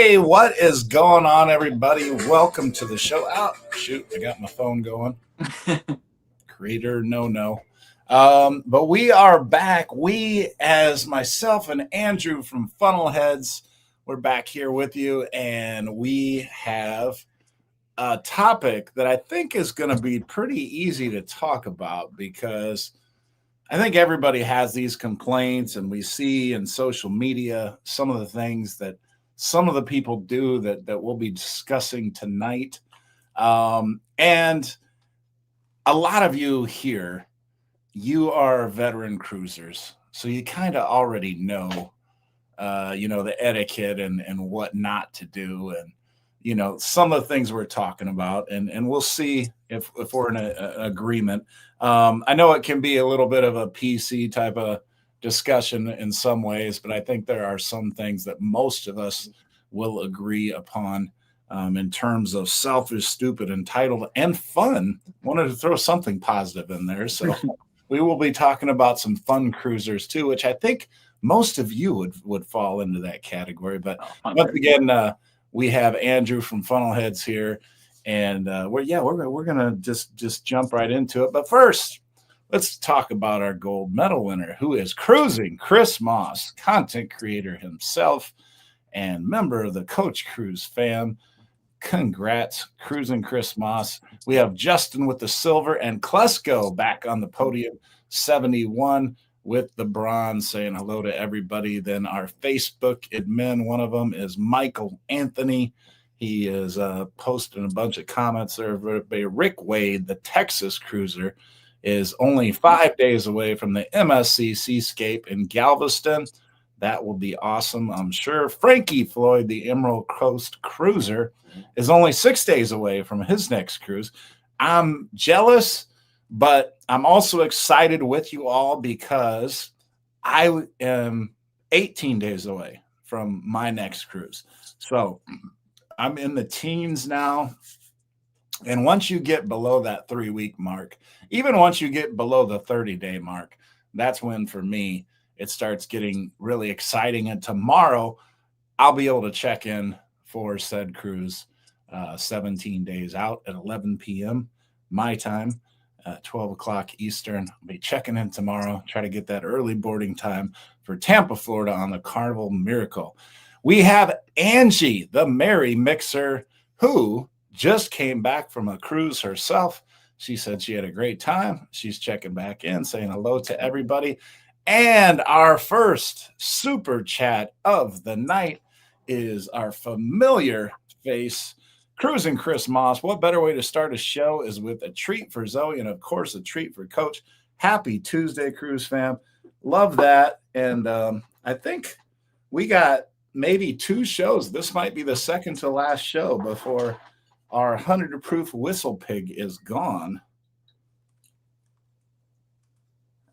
Hey, what is going on, everybody? Welcome to the show. Oh, shoot, I got my phone going. Creator, no. But we are back. We, as myself and Andrew from Funnelheads, we're back here with you, and we have a topic that I think is going to be pretty easy to talk about because I think everybody has these complaints, and we see in social media some of the things that some of the people do that we'll be discussing tonight. And a lot of you here, you are veteran cruisers, so you kind of already know, the etiquette and what not to do, and some of the things we're talking about, and we'll see if we're in an agreement. I know it can be a little bit of a PC type of discussion in some ways, but I think there are some things that most of us will agree upon in terms of selfish, stupid, entitled, and fun. Wanted to throw something positive in there, so we will be talking about some fun cruisers too, which I think most of you would fall into that category. But once again, we have Andrew from Funnelheads here, and we're gonna just jump right into it. But first, let's talk about our gold medal winner, who is cruising Chris Moss, content creator himself and member of the Coach Cruise fam. Congrats, cruising Chris Moss. We have Justin with the silver and Klesko back on the podium, 71 with the bronze, saying hello to everybody. Then our Facebook admin, one of them is Michael Anthony. He is posting a bunch of comments there. Rick Wade, the Texas cruiser, is only 5 days away from the MSC Seascape in Galveston. That will be awesome, I'm sure. Frankie Floyd, the Emerald Coast cruiser, is only 6 days away from his next cruise. I'm jealous, but I'm also excited with you all because I am 18 days away from my next cruise. So I'm in the teens now. And once you get below that 3-week mark, even once you get below the 30-day mark, that's when, for me, it starts getting really exciting. And tomorrow, I'll be able to check in for said cruise 17 days out at 11 p.m. my time, 12 o'clock Eastern. I'll be checking in tomorrow, try to get that early boarding time for Tampa, Florida on the Carnival Miracle. We have Angie, the Merry Mixer, who just came back from a cruise herself. She said she had a great time. She's checking back in, saying hello to everybody. And our first super chat of the night is our familiar face, cruising Chris Moss. What better way to start a show is with a treat for Zoe and, of course, a treat for Coach. Happy Tuesday, Cruise fam. Love that. And I think we got maybe 2 shows. This might be the second to last show before our 100 proof whistle pig is gone.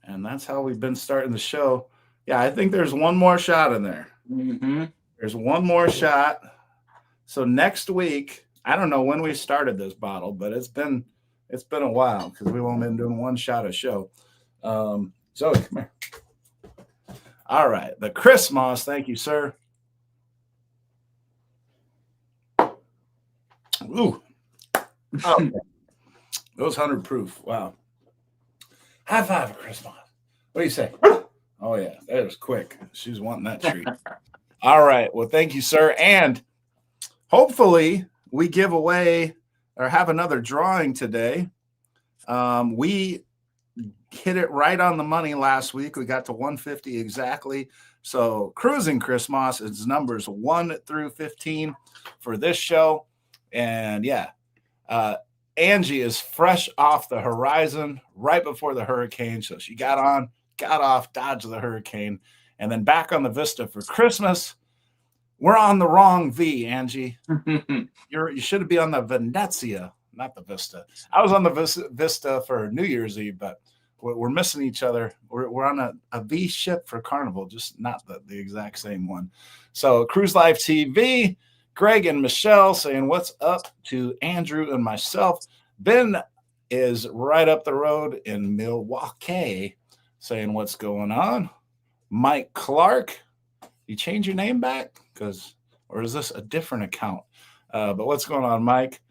And that's how we've been starting the show. Yeah, I think there's one more shot in there. Mm-hmm. There's one more shot. So next week, I don't know when we started this bottle, but it's been a while because we've only been doing one shot a show. Zoe, come here. All right, the Chris Moss. Thank you, sir. Ooh. Oh, those 100 proof. Wow. High five for Chris Moss. What do you say? Oh, yeah, that was quick. She's wanting that treat. All right. Well, thank you, sir. And hopefully we give away or have another drawing today. We hit it right on the money last week. We got to 150 exactly. So cruising Chris Moss is numbers 1 through 15 for this show. And yeah, Angie is fresh off the horizon right before the hurricane. So she got on, got off, dodged the hurricane, and then back on the Vista for Christmas. We're on the wrong V, Angie. You should be on the Venezia, not the Vista. I was on the Vista for New Year's Eve, but we're missing each other. We're on a V ship for Carnival, just not the exact same one. So Cruise Life TV, Greg and Michelle saying what's up to Andrew and myself. Ben is right up the road in Milwaukee saying what's going on. Mike Clark, you change your name back? Because or is this a different account? But what's going on, Mike?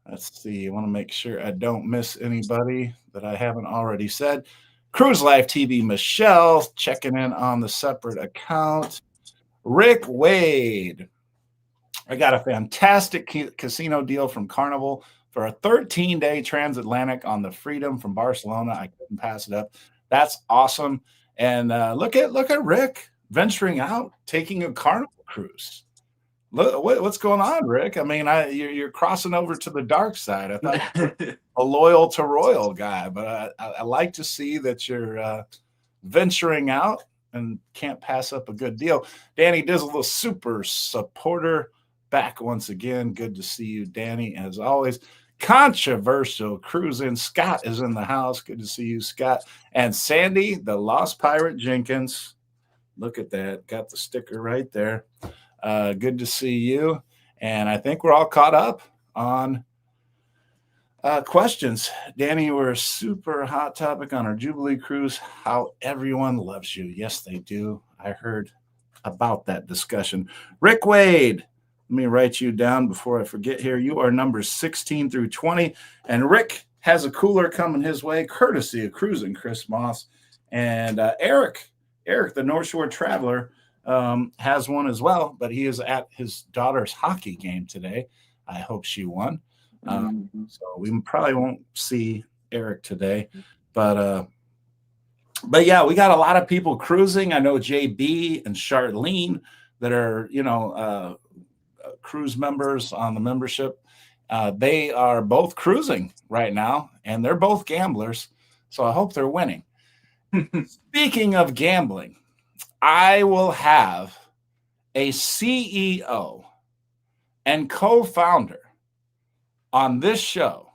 Let's see. I want to make sure I don't miss anybody that I haven't already said. Cruise Life TV, Michelle checking in on the separate account. Rick Wade. I got a fantastic casino deal from Carnival for a 13-day transatlantic on the Freedom from Barcelona. I couldn't pass it up. That's awesome. And look at Rick venturing out, taking a Carnival cruise. Look, what's going on, Rick? I mean, you're crossing over to the dark side. I thought you were a loyal to Royal guy, but I like to see that you're venturing out and can't pass up a good deal. Danny Dizzle, super supporter, back once again. Good to see you, Danny, as always. Controversial cruising. Scott is in the house. Good to see you, Scott. And Sandy, the Lost Pirate Jenkins. Look at that. Got the sticker right there. Good to see you. And I think we're all caught up on questions. Danny, you were a super hot topic on our Jubilee cruise. How everyone loves you. Yes, they do. I heard about that discussion. Rick Wade, let me write you down before I forget here. You are numbers 16 through 20. And Rick has a cooler coming his way, courtesy of Cruising Chris Moss. And Eric, the North Shore Traveler, has one as well, but he is at his daughter's hockey game today. I hope she won. So we probably won't see Eric today, but yeah, we got a lot of people cruising. I know JB and Charlene that are, cruise members on the membership. They are both cruising right now, and they're both gamblers. So I hope they're winning. Speaking of gambling, I will have a CEO and co-founder on this show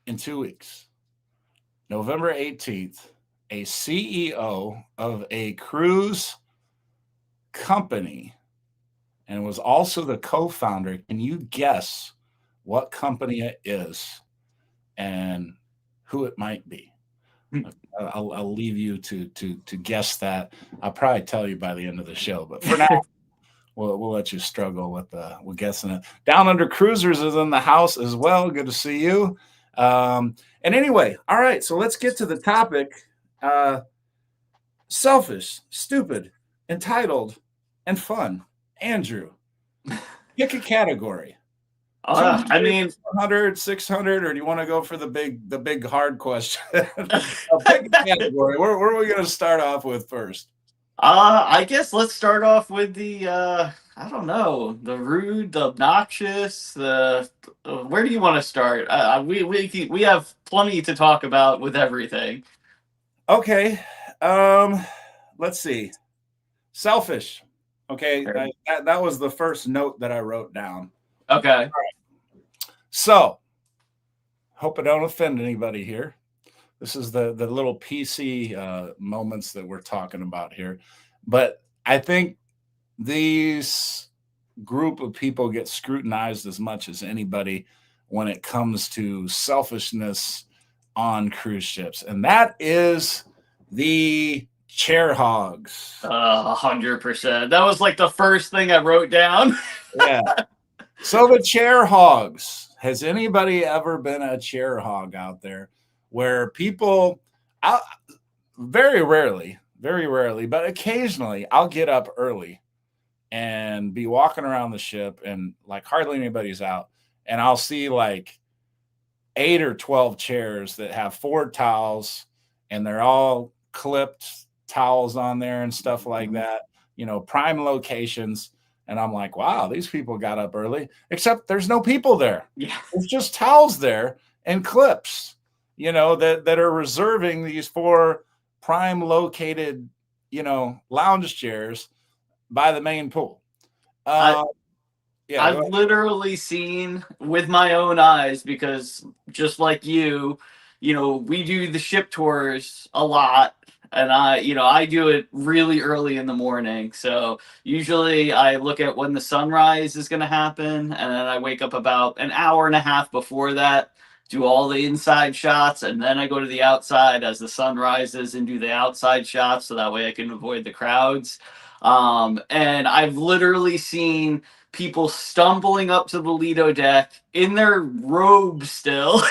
in 2 weeks. November 18th, a CEO of a cruise company and was also the co-founder. Can you guess what company it is and who it might be? I'll leave you to guess that. I'll probably tell you by the end of the show, but for now, we'll let you struggle with guessing it. Down Under Cruisers is in the house as well. Good to see you. And anyway, all right. So let's get to the topic. Selfish, stupid, entitled, and fun. Andrew, pick a category. I mean, 100, 600, or do you want to go for the big hard question? Pick a category. Where are we going to start off with first? I guess let's start off with the I don't know, the rude, the obnoxious, the where do you want to start? We have plenty to talk about with everything. Okay, let's see. Selfish. Okay, that was the first note that I wrote down. Okay. All right. So, hope I don't offend anybody here. This is the little PC moments that we're talking about here. But I think these group of people get scrutinized as much as anybody when it comes to selfishness on cruise ships. And that is the chair hogs. 100%. That was like the first thing I wrote down. Yeah. So the chair hogs. Has anybody ever been a chair hog out there where people, very rarely, but occasionally I'll get up early and be walking around the ship and like hardly anybody's out. And I'll see like 8 or 12 chairs that have 4 towels and they're all clipped towels on there and stuff like that, prime locations. And I'm like, wow, these people got up early, except there's no people there. Yeah. It's just towels there and clips, that are reserving these 4 prime located, lounge chairs by the main pool. I've literally seen with my own eyes, because just like you, we do the ship tours a lot. And I do it really early in the morning. So usually I look at when the sunrise is going to happen. And then I wake up about an hour and a half before that, do all the inside shots. And then I go to the outside as the sun rises and do the outside shots. So that way I can avoid the crowds. And I've literally seen people stumbling up to the Lido deck in their robes still,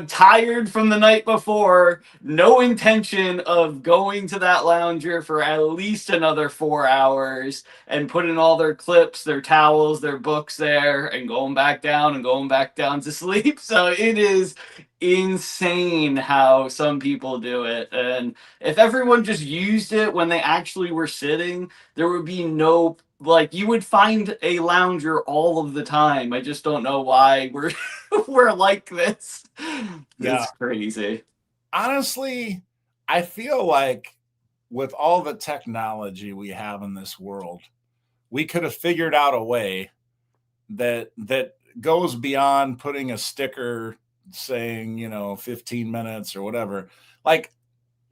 tired from the night before, no intention of going to that lounger for at least another 4 hours, and putting all their clips, their towels, their books there, and going back down to sleep. So it is insane how some people do it. And if everyone just used it when they actually were sitting, there would be no, like, you would find a lounger all of the time. I just don't know why we're like this. Yeah. It's crazy. Honestly, I feel like with all the technology we have in this world, we could have figured out a way that goes beyond putting a sticker saying, 15 minutes or whatever. Like,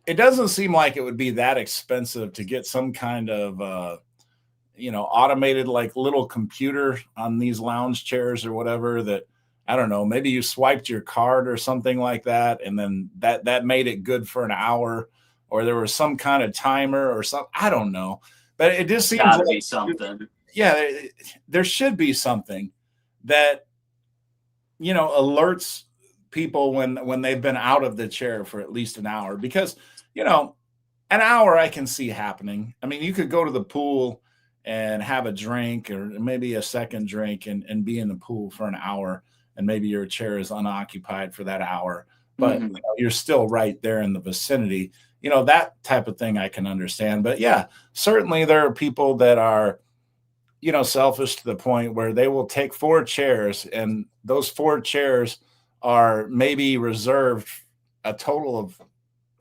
it doesn't seem like it would be that expensive to get some kind of automated, like, little computer on these lounge chairs or whatever, that, I don't know, maybe you swiped your card or something like that, and then that made it good for an hour, or there was some kind of timer or something. I don't know, but it just seems Gotta be something. Yeah, there should be something that alerts people when they've been out of the chair for at least an hour, because an hour I can see happening. I mean, you could go to the pool and have a drink or maybe a second drink and be in the pool for an hour, and maybe your chair is unoccupied for that hour, but you're still right there in the vicinity. That type of thing I can understand. But yeah, certainly there are people that are selfish to the point where they will take 4 chairs, and those 4 chairs are maybe reserved a total of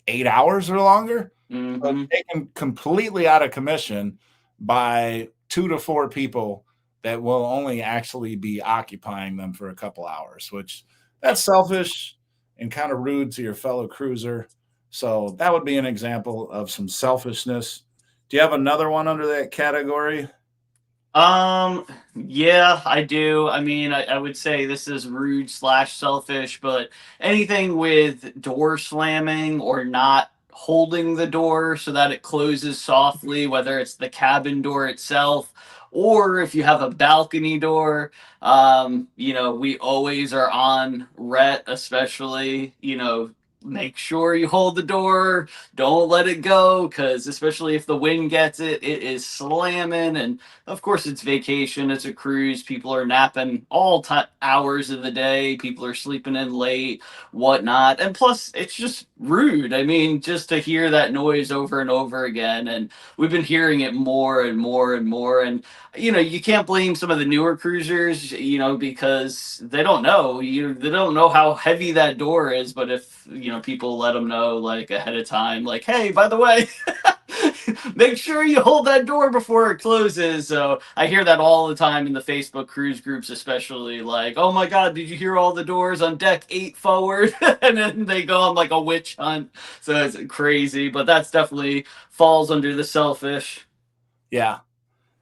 8 hours or longer, but taken completely out of commission by 2 to 4 people that will only actually be occupying them for a couple hours, which that's selfish and kind of rude to your fellow cruiser. So that would be an example of some selfishness. Do you have another one under that category? Yeah, I do. I mean, I would say this is rude / selfish, but anything with door slamming or not holding the door so that it closes softly, whether it's the cabin door itself or if you have a balcony door, we always are on Rhett, especially, make sure you hold the door, don't let it go, because especially if the wind gets it, it is slamming. And of course, it's vacation, it's a cruise, people are napping all hours of the day, people are sleeping in late, whatnot. And plus, it's just rude. I mean, just to hear that noise over and over again. And we've been hearing it more and more and more. And you can't blame some of the newer cruisers, because they don't know. They don't know how heavy that door is. But if people let them know like ahead of time, like, hey, by the way, make sure you hold that door before it closes. So I hear that all the time in the Facebook cruise groups, especially, like, oh my God, did you hear all the doors on deck 8 forward? And then they go on like a witch hunt. So it's crazy, but that's definitely falls under the selfish. Yeah.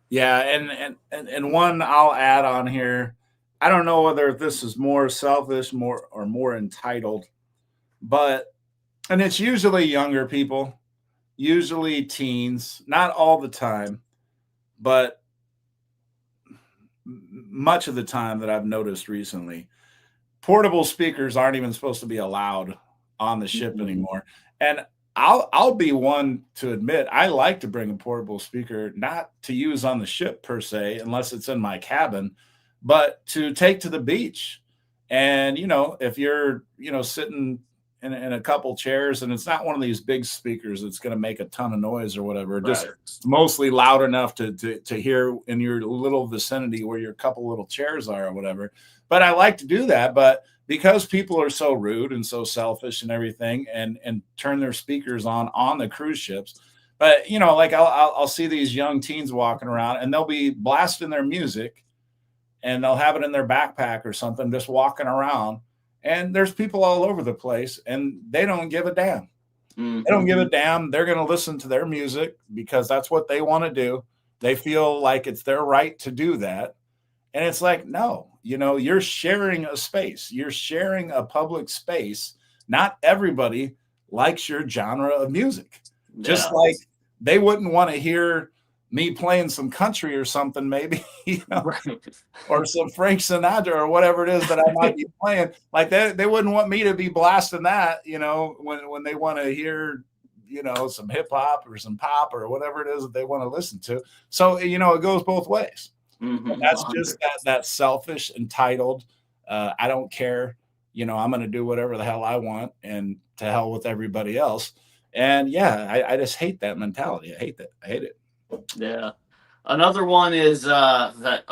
Yeah, and one I'll add on here. I don't know whether this is more selfish, more entitled, and it's usually younger people, usually teens, not all the time, but much of the time that I've noticed recently. Portable speakers aren't even supposed to be allowed on the ship anymore. And I'll be one to admit I like to bring a portable speaker, not to use on the ship per se, unless it's in my cabin, but to take to the beach. And if you're sitting in a couple chairs, and it's not one of these big speakers that's going to make a ton of noise or whatever, right, just mostly loud enough to hear in your little vicinity where your couple little chairs are or whatever. But I like to do that, but because people are so rude and so selfish and everything, and turn their speakers on the cruise ships. But like I'll see these young teens walking around, and they'll be blasting their music, and they'll have it in their backpack or something, just walking around. And there's people all over the place, and they don't give a damn. They don't give a damn. They're going to listen to their music because that's what they want to do. They feel like it's their right to do that. And it's like, no, you're sharing a space. You're sharing a public space. Not everybody likes your genre of music. Yeah. Just like they wouldn't want to hear me playing some country or something, maybe, right. or some Frank Sinatra or whatever it is that I might be playing. Like they wouldn't want me to be blasting that, when they want to hear, some hip hop or some pop or whatever it is that they want to listen to. So, it goes both ways. Mm-hmm. That's just that selfish, entitled, I don't care. I'm going to do whatever the hell I want, and to hell with everybody else. And yeah, I just hate that mentality. I hate that. I hate it. Yeah. Another one is that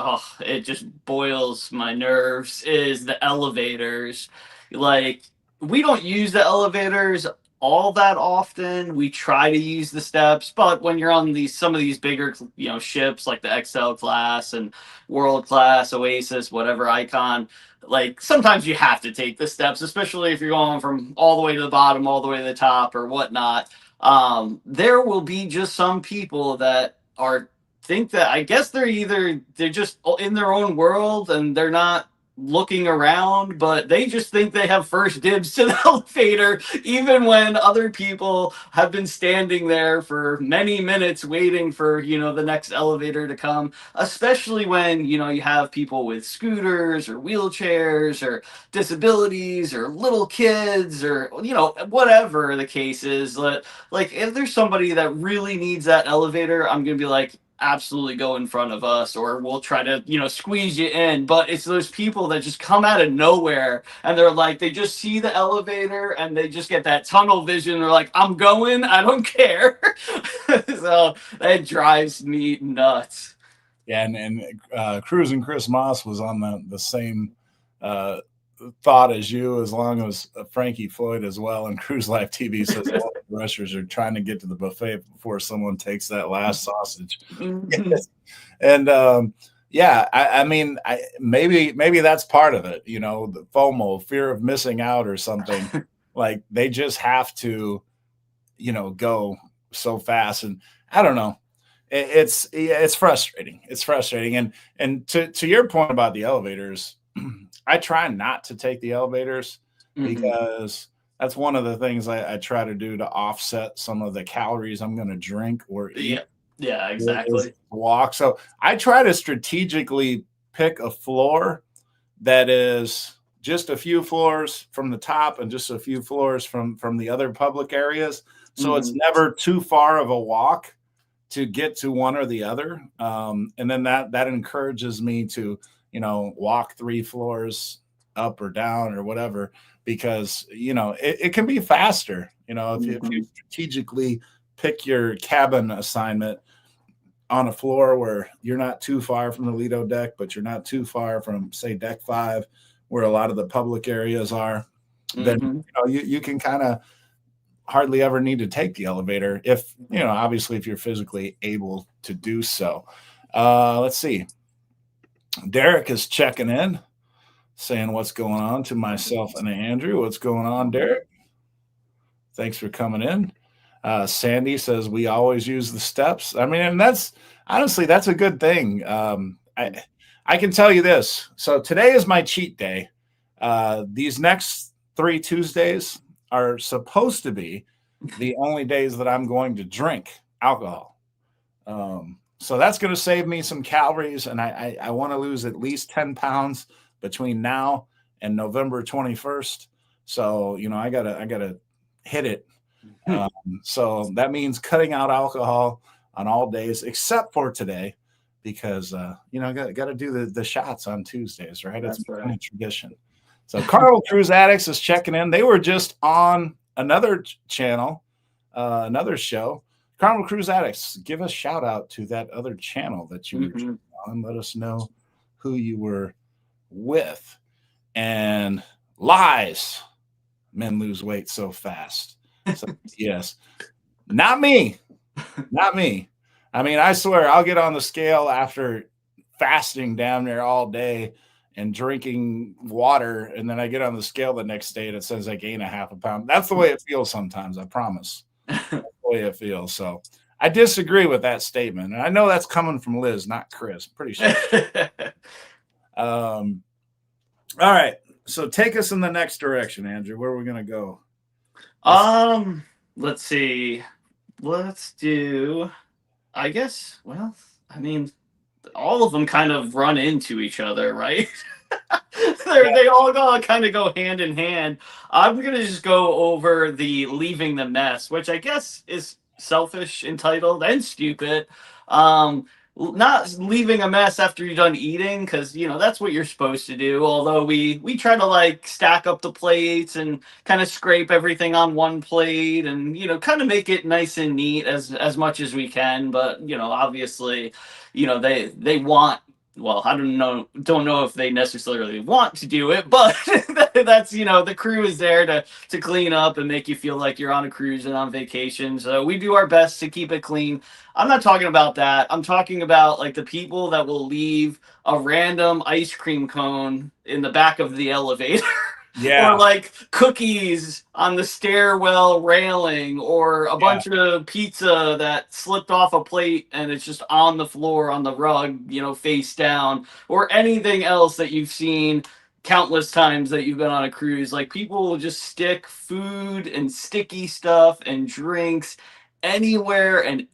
it just boils my nerves is the elevators. Like, we don't use the elevators all that often. We try to use the steps, but when you're on some of these bigger ships like the XL class and World class, Oasis, whatever Icon, like sometimes you have to take the steps, especially if you're going from all the way to the bottom, all the way to the top or whatnot. There will be just some people that think that, I guess they're just in their own world and they're not looking around, but they just think they have first dibs to the elevator, even when other people have been standing there for many minutes waiting for, the next elevator to come, especially when, you have people with scooters or wheelchairs or disabilities or little kids or, whatever the case is. Like, if there's somebody that really needs that elevator, I'm going to be like, absolutely go in front of us, or we'll try to squeeze you in. But it's those people that just come out of nowhere and they're like, they just see the elevator and they just get that tunnel vision. They're like, I'm going, I don't care. So that drives me nuts. Yeah, and Cruising Chris Moss was on the same thought as you, as long as Frankie Floyd as well. And Cruise Life TV says a lot of rushers are trying to get to the buffet before someone takes that last sausage. Mm-hmm. And yeah, I mean, maybe that's part of it. The FOMO, fear of missing out or something. Like they just have to, go so fast. And I don't know. It's frustrating. It's frustrating. And to your point about the elevators, I try not to take the elevators because that's one of the things I try to do to offset some of the calories I'm going to drink or eat. Yeah, exactly. Walk. So I try to strategically pick a floor that is just a few floors from the top and just a few floors from the other public areas. So it's never too far of a walk to get to one or the other. And then that encourages me to, walk 3 floors up or down or whatever, because, it can be faster, if you strategically pick your cabin assignment on a floor where you're not too far from the Lido deck, but you're not too far from, say, deck 5, where a lot of the public areas are, then, you can kind of hardly ever need to take the elevator if, obviously if you're physically able to do so. Let's see. Derek is checking in, saying what's going on to myself and Andrew. What's going on, Derek? Thanks for coming in. Sandy says we always use the steps. I mean, and that's honestly, that's a good thing. I can tell you this. So today is my cheat day. These next 3 Tuesdays are supposed to be the only days that I'm going to drink alcohol. So that's going to save me some calories, and I want to lose at least 10 pounds between now and November 21st. So, I gotta hit it. So that means cutting out alcohol on all days except for today, because got to do the shots on Tuesdays, right? That's kind of tradition. So Carnival Cruise Addicts is checking in. They were just on another channel, another show. Carnival Cruise Addicts, give a shout out to that other channel that you were on. Let us know who you were with. And lies, men lose weight so fast. So, yes, not me. Not me. I mean, I swear I'll get on the scale after fasting down there all day and drinking water, and then I get on the scale the next day and it says I gain a half a pound. That's the way it feels sometimes, I promise. That's the way it feels. So I disagree with that statement. And I know that's coming from Liz, not Chris. I'm pretty sure. All right. So take us in the next direction, Andrew. Where are we going to go? Let's see. let's do, I guess, well, I mean, all of them kind of run into each other, right? They all kind of go hand in hand. I'm gonna just go over the leaving the mess, which I guess is selfish, entitled, and stupid. Not leaving a mess after you're done eating, because that's what you're supposed to do. Although we try to like stack up the plates and kind of scrape everything on one plate, and kind of make it nice and neat as much as we can. But obviously, they want, well, I don't know if they necessarily want to do it, but that's the crew is there to clean up and make you feel like you're on a cruise and on vacation. So we do our best to keep it clean. I'm not talking about that. I'm talking about like the people that will leave a random ice cream cone in the back of the elevator. Yeah. Or like cookies on the stairwell railing, or a bunch of pizza that slipped off a plate and it's just on the floor on the rug, face down, or anything else that you've seen countless times that you've been on a cruise. Like, people will just stick food and sticky stuff and drinks anywhere and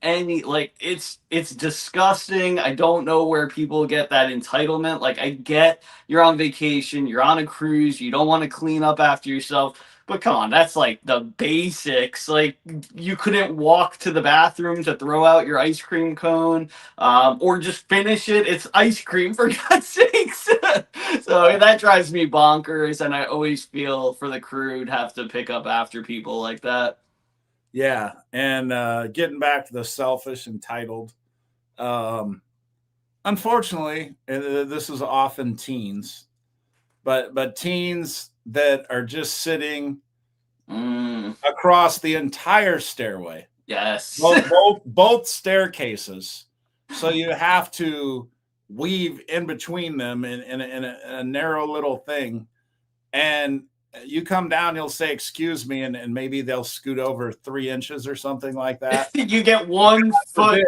like it's disgusting. I don't know where people get that entitlement. Like, I get you're on vacation, you're on a cruise, you don't want to clean up after yourself, but come on, that's like the basics. Like, you couldn't walk to the bathroom to throw out your ice cream cone, or just finish it. It's ice cream, for God's sakes. So that drives me bonkers, and I always feel for the crew to have to pick up after people like that. Yeah, and getting back to the selfish, entitled. Unfortunately, this is often teens, but teens that are just sitting across the entire stairway. Yes, both staircases. So you have to weave in between them in a narrow little thing, and you come down, you'll say, "Excuse me," and maybe they'll scoot over 3 inches or something like that. You get 1 foot.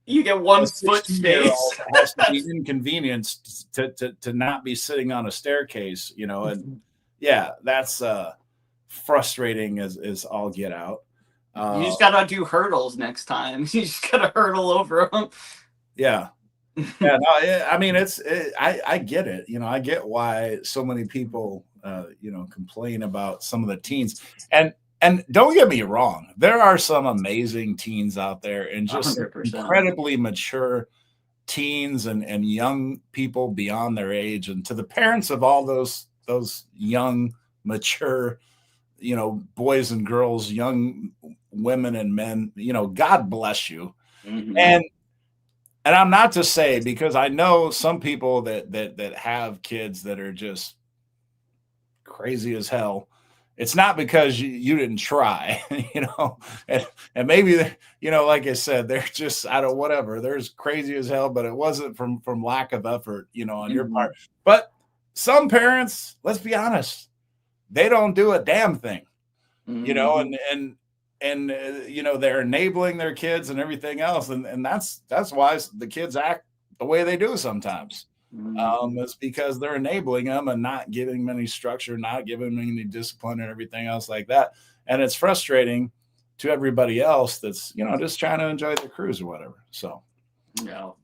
You get 1 foot space. Has to be inconvenienced to not be sitting on a staircase, and yeah, that's frustrating as all get out. You just gotta do hurdles next time. You just gotta hurdle over them. Yeah. Yeah, no, I mean, I get it. I get why so many people, complain about some of the teens. And don't get me wrong, there are some amazing teens out there, and just 100%. incredibly mature teens and young people beyond their age. And to the parents of all those young, mature, boys and girls, young women and men, God bless you. Mm-hmm. And I'm not to say, because I know some people that have kids that are just crazy as hell. It's not because you didn't try, and maybe, like I said, they're just, I don't, whatever. There's crazy as hell, but it wasn't from lack of effort, on your part. But some parents, let's be honest, they don't do a damn thing, and they're enabling their kids and everything else, and that's why the kids act the way they do sometimes. It's because they're enabling them and not giving them any structure, not giving them any discipline and everything else like that. And it's frustrating to everybody else that's, just trying to enjoy their cruise or whatever. So, no.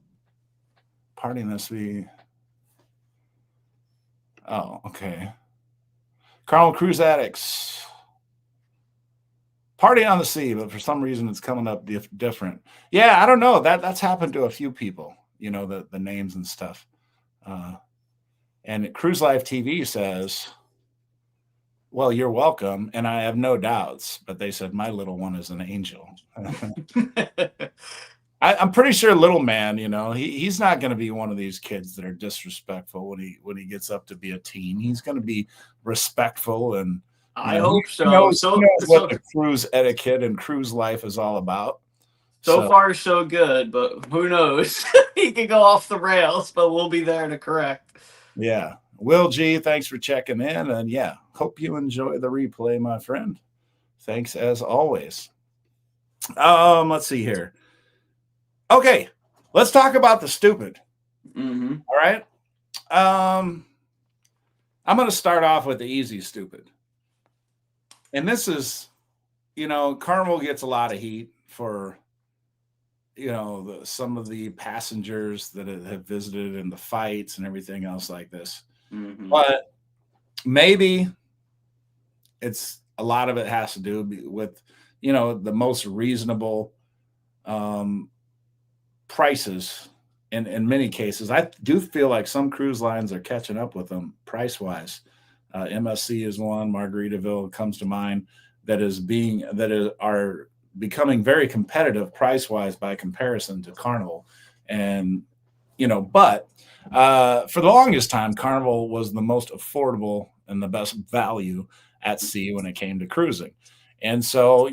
Party must be. Oh, okay. Carnival Cruise Addicts. Party on the Sea, but for some reason it's coming up different. Yeah, I don't know. That's happened to a few people, the names and stuff. And Cruise Life TV says, "Well, you're welcome, and I have no doubts." But they said, "My little one is an angel." I'm pretty sure little man, he's not going to be one of these kids that are disrespectful when he gets up to be a teen. He's going to be respectful, and I hope so. He knows what the cruise etiquette and cruise life is all about. So far, so good, but who knows? He could go off the rails, but we'll be there to correct. Yeah. Will G, thanks for checking in. And yeah, hope you enjoy the replay, my friend. Thanks as always. Let's see here. Okay, let's talk about the stupid. Mm-hmm. All right. I'm going to start off with the easy stupid. And this is, Carnival gets a lot of heat. for some of the passengers that have visited and the fights and everything else like this. Mm-hmm. But maybe it's a lot of it has to do with the most reasonable prices in many cases. I do feel like some cruise lines are catching up with them price wise. MSC is one. Margaritaville comes to mind that are becoming very competitive price wise by comparison to Carnival. And but for the longest time, Carnival was the most affordable and the best value at sea when it came to cruising. And so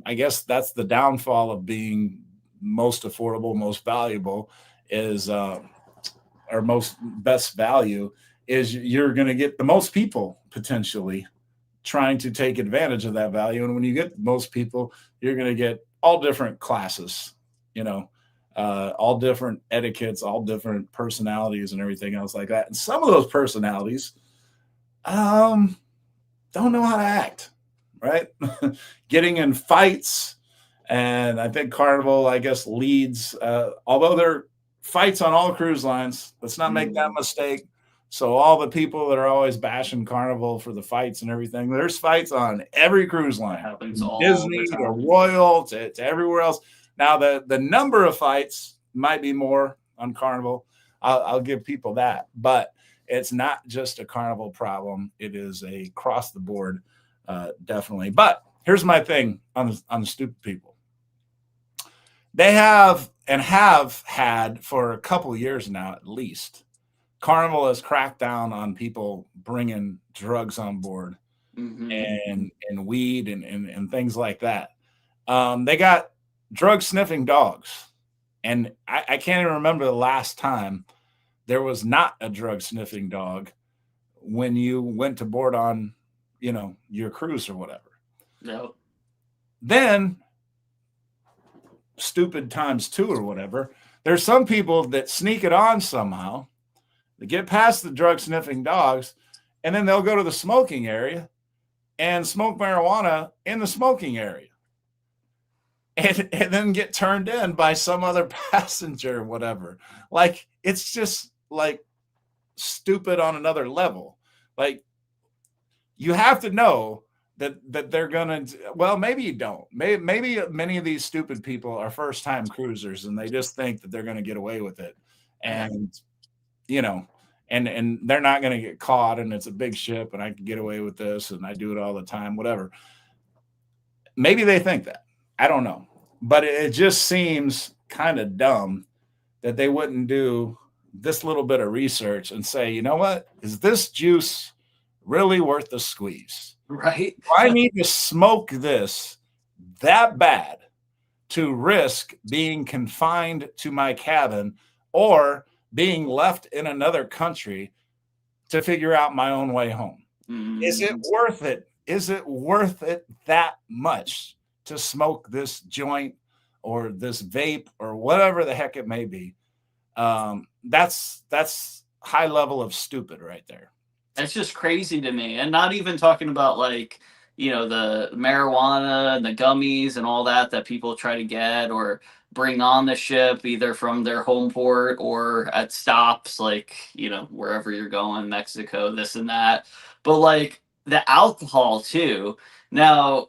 I guess that's the downfall of being most affordable, most valuable is or most best value is you're going to get the most people potentially trying to take advantage of that value. And when you get most people, you're going to get all different classes, all different etiquettes, all different personalities and everything else like that. And some of those personalities don't know how to act, right? Getting in fights. And I think Carnival, I guess, leads, although there are fights on all cruise lines, let's not make that mistake. So all the people that are always bashing Carnival for the fights and everything, there's fights on every cruise line. It happens all Disney the time. to Royal to everywhere else. Now, the number of fights might be more on Carnival. I'll give people that. But it's not just a Carnival problem. It is a across the board, definitely. But here's my thing on the stupid people. They have had for a couple of years now, at least, Carnival has cracked down on people bringing drugs on board and weed and things like that. They got drug sniffing dogs. And I can't even remember the last time there was not a drug sniffing dog when you went to board on, your cruise or whatever. No. Then stupid times two or whatever. There's some people that sneak it on somehow. They get past the drug sniffing dogs, and then they'll go to the smoking area and smoke marijuana in the smoking area. And then get turned in by some other passenger or whatever. Like, it's just like stupid on another level. Like, you have to know that they're gonna, well, maybe you don't. Maybe many of these stupid people are first time cruisers and they just think that they're gonna get away with it. And and they're not gonna get caught, and it's a big ship and I can get away with this and I do it all the time, whatever. Maybe they think that. I don't know. But it just seems kind of dumb that they wouldn't do this little bit of research and say, you know what? Is this juice really worth the squeeze? Right. I need to smoke this that bad to risk being confined to my cabin or being left in another country to figure out my own way home. Is it worth it? Is it worth it that much to smoke this joint or this vape or whatever the heck it may be? That's high level of stupid right there. That's just crazy to me. And not even talking about like, the marijuana and the gummies and all that people try to get or bring on the ship, either from their home port or at stops, like, wherever you're going, Mexico, this and that. But like the alcohol too. Now,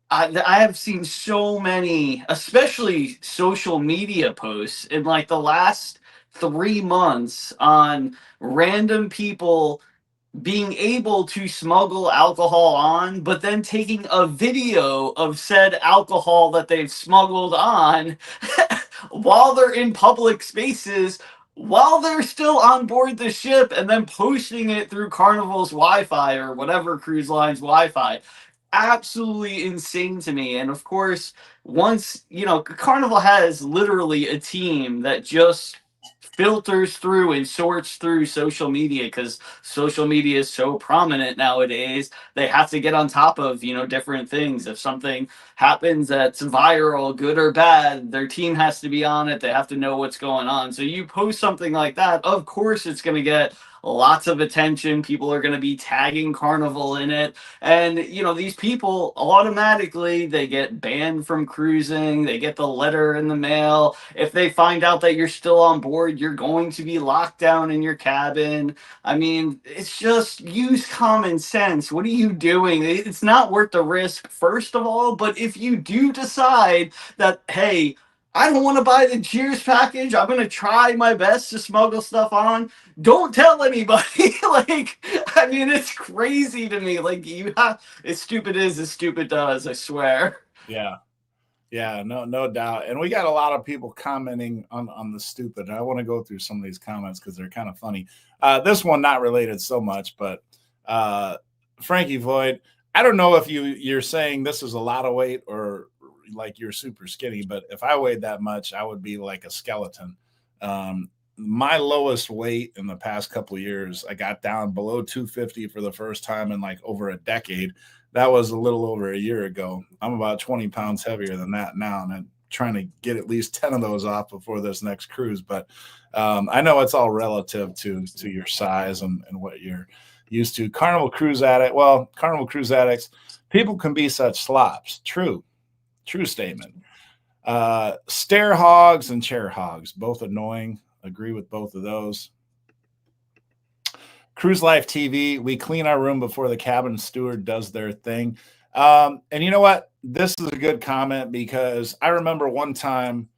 I have seen so many, especially social media posts in like the last 3 months on random people being able to smuggle alcohol on, but then taking a video of said alcohol that they've smuggled on while they're in public spaces, while they're still on board the ship, and then posting it through Carnival's Wi-Fi or whatever cruise line's Wi-Fi. Absolutely insane to me. And of course, once, Carnival has literally a team that just filters through and sorts through social media because social media is so prominent nowadays. They have to get on top of, different things. If something happens that's viral, good or bad, their team has to be on it. They have to know what's going on. So you post something like that, of course it's going to get lots of attention. People are going to be tagging Carnival in it. And, these people automatically, they get banned from cruising. They get the letter in the mail. If they find out that you're still on board, you're going to be locked down in your cabin. I mean, it's just use common sense. What are you doing? It's not worth the risk, first of all. But if you do decide that, hey, I don't want to buy the Cheers package, I'm going to try my best to smuggle stuff on, don't tell anybody. Like, I mean, it's crazy to me. Like, you have, as stupid as stupid does, I swear. Yeah. Yeah, no doubt. And we got a lot of people commenting on the stupid. I want to go through some of these comments because they're kind of funny. This one not related so much, but Frankie Void, I don't know if you're saying this is a lot of weight or like you're super skinny, but if I weighed that much, I would be like a skeleton. My lowest weight in the past couple of years, I got down below 250 for the first time in like over a decade. That was a little over a year ago. I'm about 20 pounds heavier than that now, and I'm trying to get at least 10 of those off before this next cruise. But I know it's all relative to your size and what you're used to. Carnival Cruise Addict. Well, Carnival Cruise Addicts, people can be such slobs. True statement. Stare hogs and chair hogs, both annoying. Agree with both of those. Cruise Life TV, we clean our room before the cabin steward does their thing. And you know what? This is a good comment because I remember one time,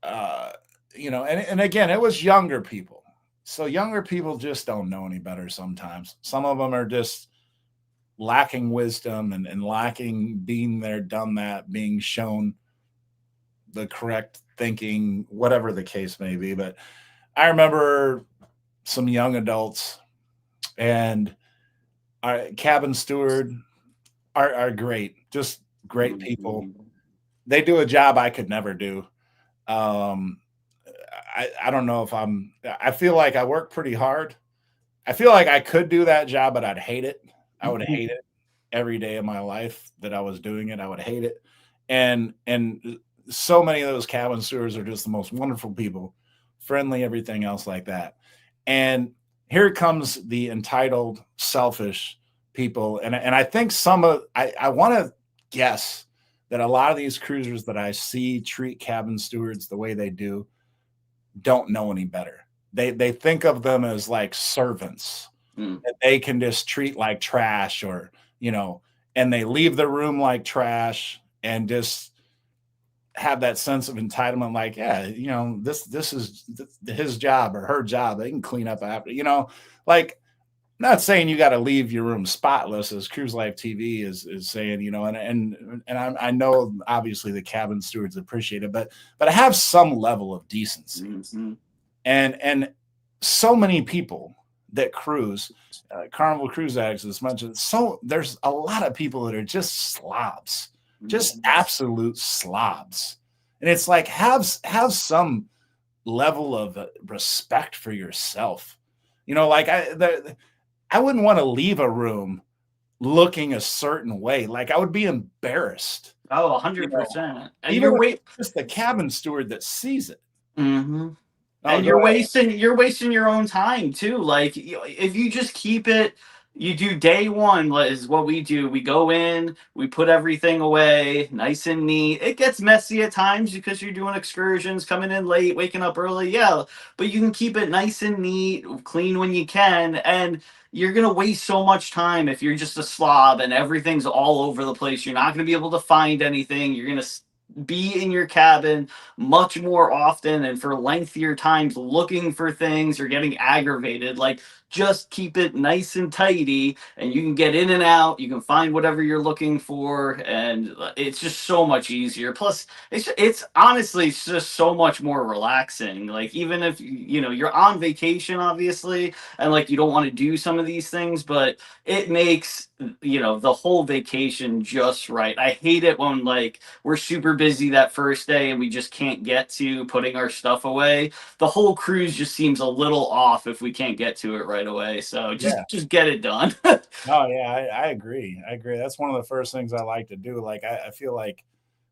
and again, it was younger people. So younger people just don't know any better sometimes. Some of them are just lacking wisdom and lacking being there, done that, being shown the correct thinking, whatever the case may be. But I remember some young adults and our cabin steward are great, just great people. They do a job I could never do. I don't know if I feel like I work pretty hard. I feel like I could do that job, but I'd hate it. I would hate it every day of my life that I was doing it. I would hate it. And so many of those cabin stewards are just the most wonderful people, friendly, everything else like that. And here comes the entitled, selfish people. And I think I want to guess that a lot of these cruisers that I see treat cabin stewards the way they do don't know any better. They think of them as like servants that they can just treat like trash or, and they leave the room like trash and just have that sense of entitlement, like, yeah, this is his job or her job. They can clean up after, like, not saying you got to leave your room spotless, as Cruise Life TV is saying, and I know obviously the cabin stewards appreciate it, but have some level of decency. Mm-hmm. And so many people that cruise, Carnival Cruise Addicts, as mentioned, so there's a lot of people that are just slobs. Just absolute slobs. And it's like, have some level of respect for yourself. Like I wouldn't want to leave a room looking a certain way. Like I would be embarrassed. Oh, 100%. And even just the cabin steward that sees it. Mm-hmm. And you're wasting your own time too. Like if you just keep it, you do day one is what we do. We go in, we put everything away, nice and neat. It gets messy at times because you're doing excursions, coming in late, waking up early. Yeah, but you can keep it nice and neat, clean when you can. And you're going to waste so much time if you're just a slob and everything's all over the place. You're not going to be able to find anything. You're going to be in your cabin much more often and for lengthier times looking for things or getting aggravated. Like just keep it nice and tidy and you can get in and out, you can find whatever you're looking for, and it's just so much easier. Plus it's honestly it's just so much more relaxing. Like even if you're on vacation obviously and like you don't want to do some of these things, but it makes the whole vacation just right. I hate it when like we're super busy that first day and we just can't get to putting our stuff away. The whole cruise just seems a little off if we can't get to it right away. So just get it done. Oh yeah, I agree. That's one of the first things I like to do. Like I feel like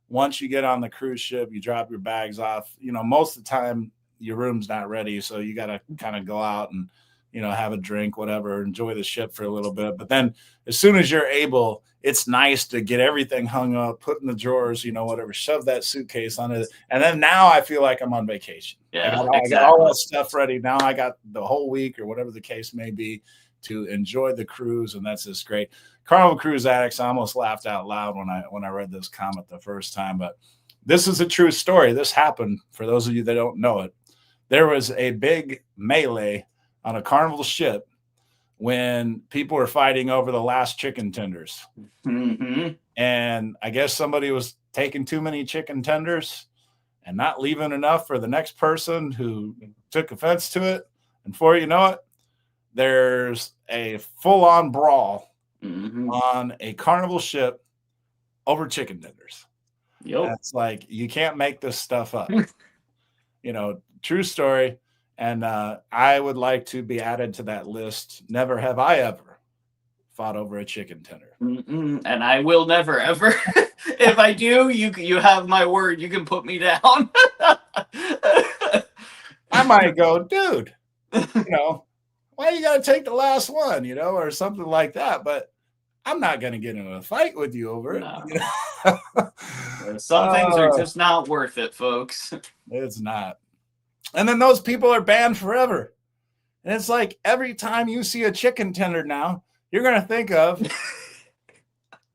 once you get on the cruise ship, you drop your bags off. Most of the time your room's not ready, so you got to kind of go out and have a drink, whatever, enjoy the ship for a little bit. But then as soon as you're able, it's nice to get everything hung up, put in the drawers, whatever, shove that suitcase on it. And then now I feel like I'm on vacation. Yeah, I got all that stuff ready. Now I got the whole week or whatever the case may be to enjoy the cruise. And that's just great. Carnival Cruise Addicts, I almost laughed out loud when I read this comment the first time, but this is a true story. This happened for those of you that don't know it. There was a big melee on a Carnival ship when people were fighting over the last chicken tenders. Mm-hmm. And I guess somebody was taking too many chicken tenders and not leaving enough for the next person who took offense to it. And before you know it, there's a full-on brawl on a Carnival ship over chicken tenders. Yep. That's like, you can't make this stuff up. True story. And I would like to be added to that list. Never have I ever fought over a chicken tender. And I will never, ever. If I do, you have my word. You can put me down. I might go, dude, why you got to take the last one, or something like that. But I'm not going to get into a fight with you over it. No. Some things are just not worth it, folks. It's not. And then those people are banned forever. And it's like every time you see a chicken tender now, you're going to think of,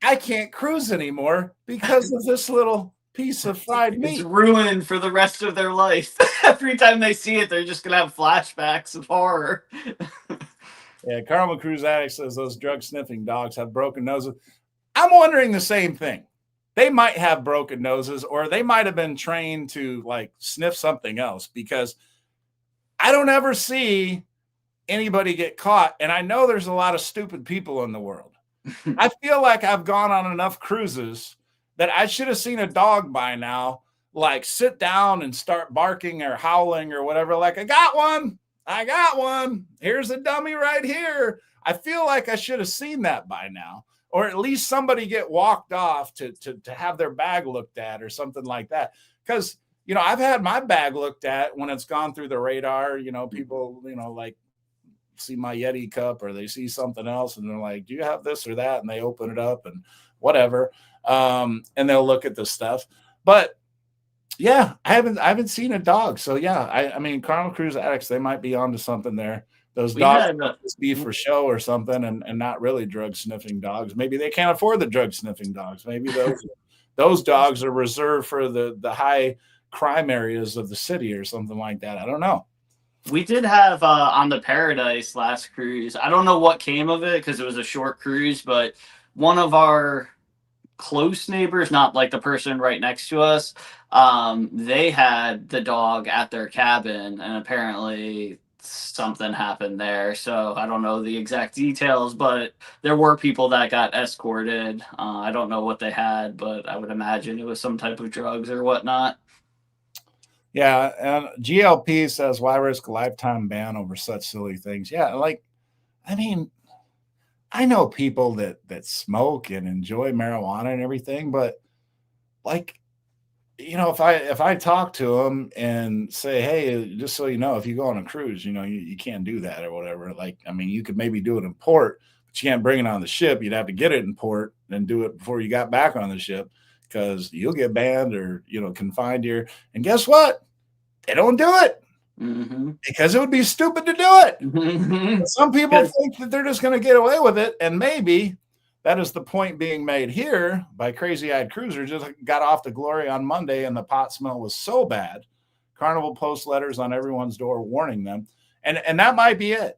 I can't cruise anymore because of this little piece of fried meat. It's ruined for the rest of their life. Every time they see it, they're just going to have flashbacks of horror. Yeah, Carnival Cruise Addict says those drug-sniffing dogs have broken noses. I'm wondering the same thing. They might have broken noses, or they might have been trained to sniff something else, because I don't ever see anybody get caught. And I know there's a lot of stupid people in the world. I feel like I've gone on enough cruises that I should have seen a dog by now, sit down and start barking or howling or whatever. Like, I got one. Here's a dummy right here. I feel like I should have seen that by now. Or at least somebody get walked off to have their bag looked at or something like that. Because, I've had my bag looked at when it's gone through the radar. People, see my Yeti cup, or they see something else and they're like, do you have this or that? And they open it up and whatever. And they'll look at the stuff. But yeah, I haven't seen a dog. So yeah, I mean, Carnival Cruise Addicts, they might be onto something there. Those dogs must be for show or something, and not really drug sniffing dogs. Maybe they can't afford the drug sniffing dogs. Maybe those dogs are reserved for the high crime areas of the city or something like that. I don't know. We did have on the Paradise last cruise, I don't know what came of it because it was a short cruise, but one of our close neighbors, not like the person right next to us, they had the dog at their cabin, and apparently something happened there. So I don't know the exact details, but there were people that got escorted. I don't know what they had, but I would imagine it was some type of drugs or whatnot. Yeah, and GLP says, why risk a lifetime ban over such silly things? Yeah, I mean, I know people that smoke and enjoy marijuana and everything, but if I talk to them and say, hey, just so you know, if you go on a cruise, you can't do that or whatever. You could maybe do it in port, but you can't bring it on the ship. You'd have to get it in port and do it before you got back on the ship, because you'll get banned or, confined here. And guess what? They don't do it because it would be stupid to do it. Some people think that they're just going to get away with it. And maybe that is the point being made here by Crazy Eyed Cruiser. Just got off the Glory on Monday and the pot smell was so bad. Carnival posts letters on everyone's door warning them. And that might be it.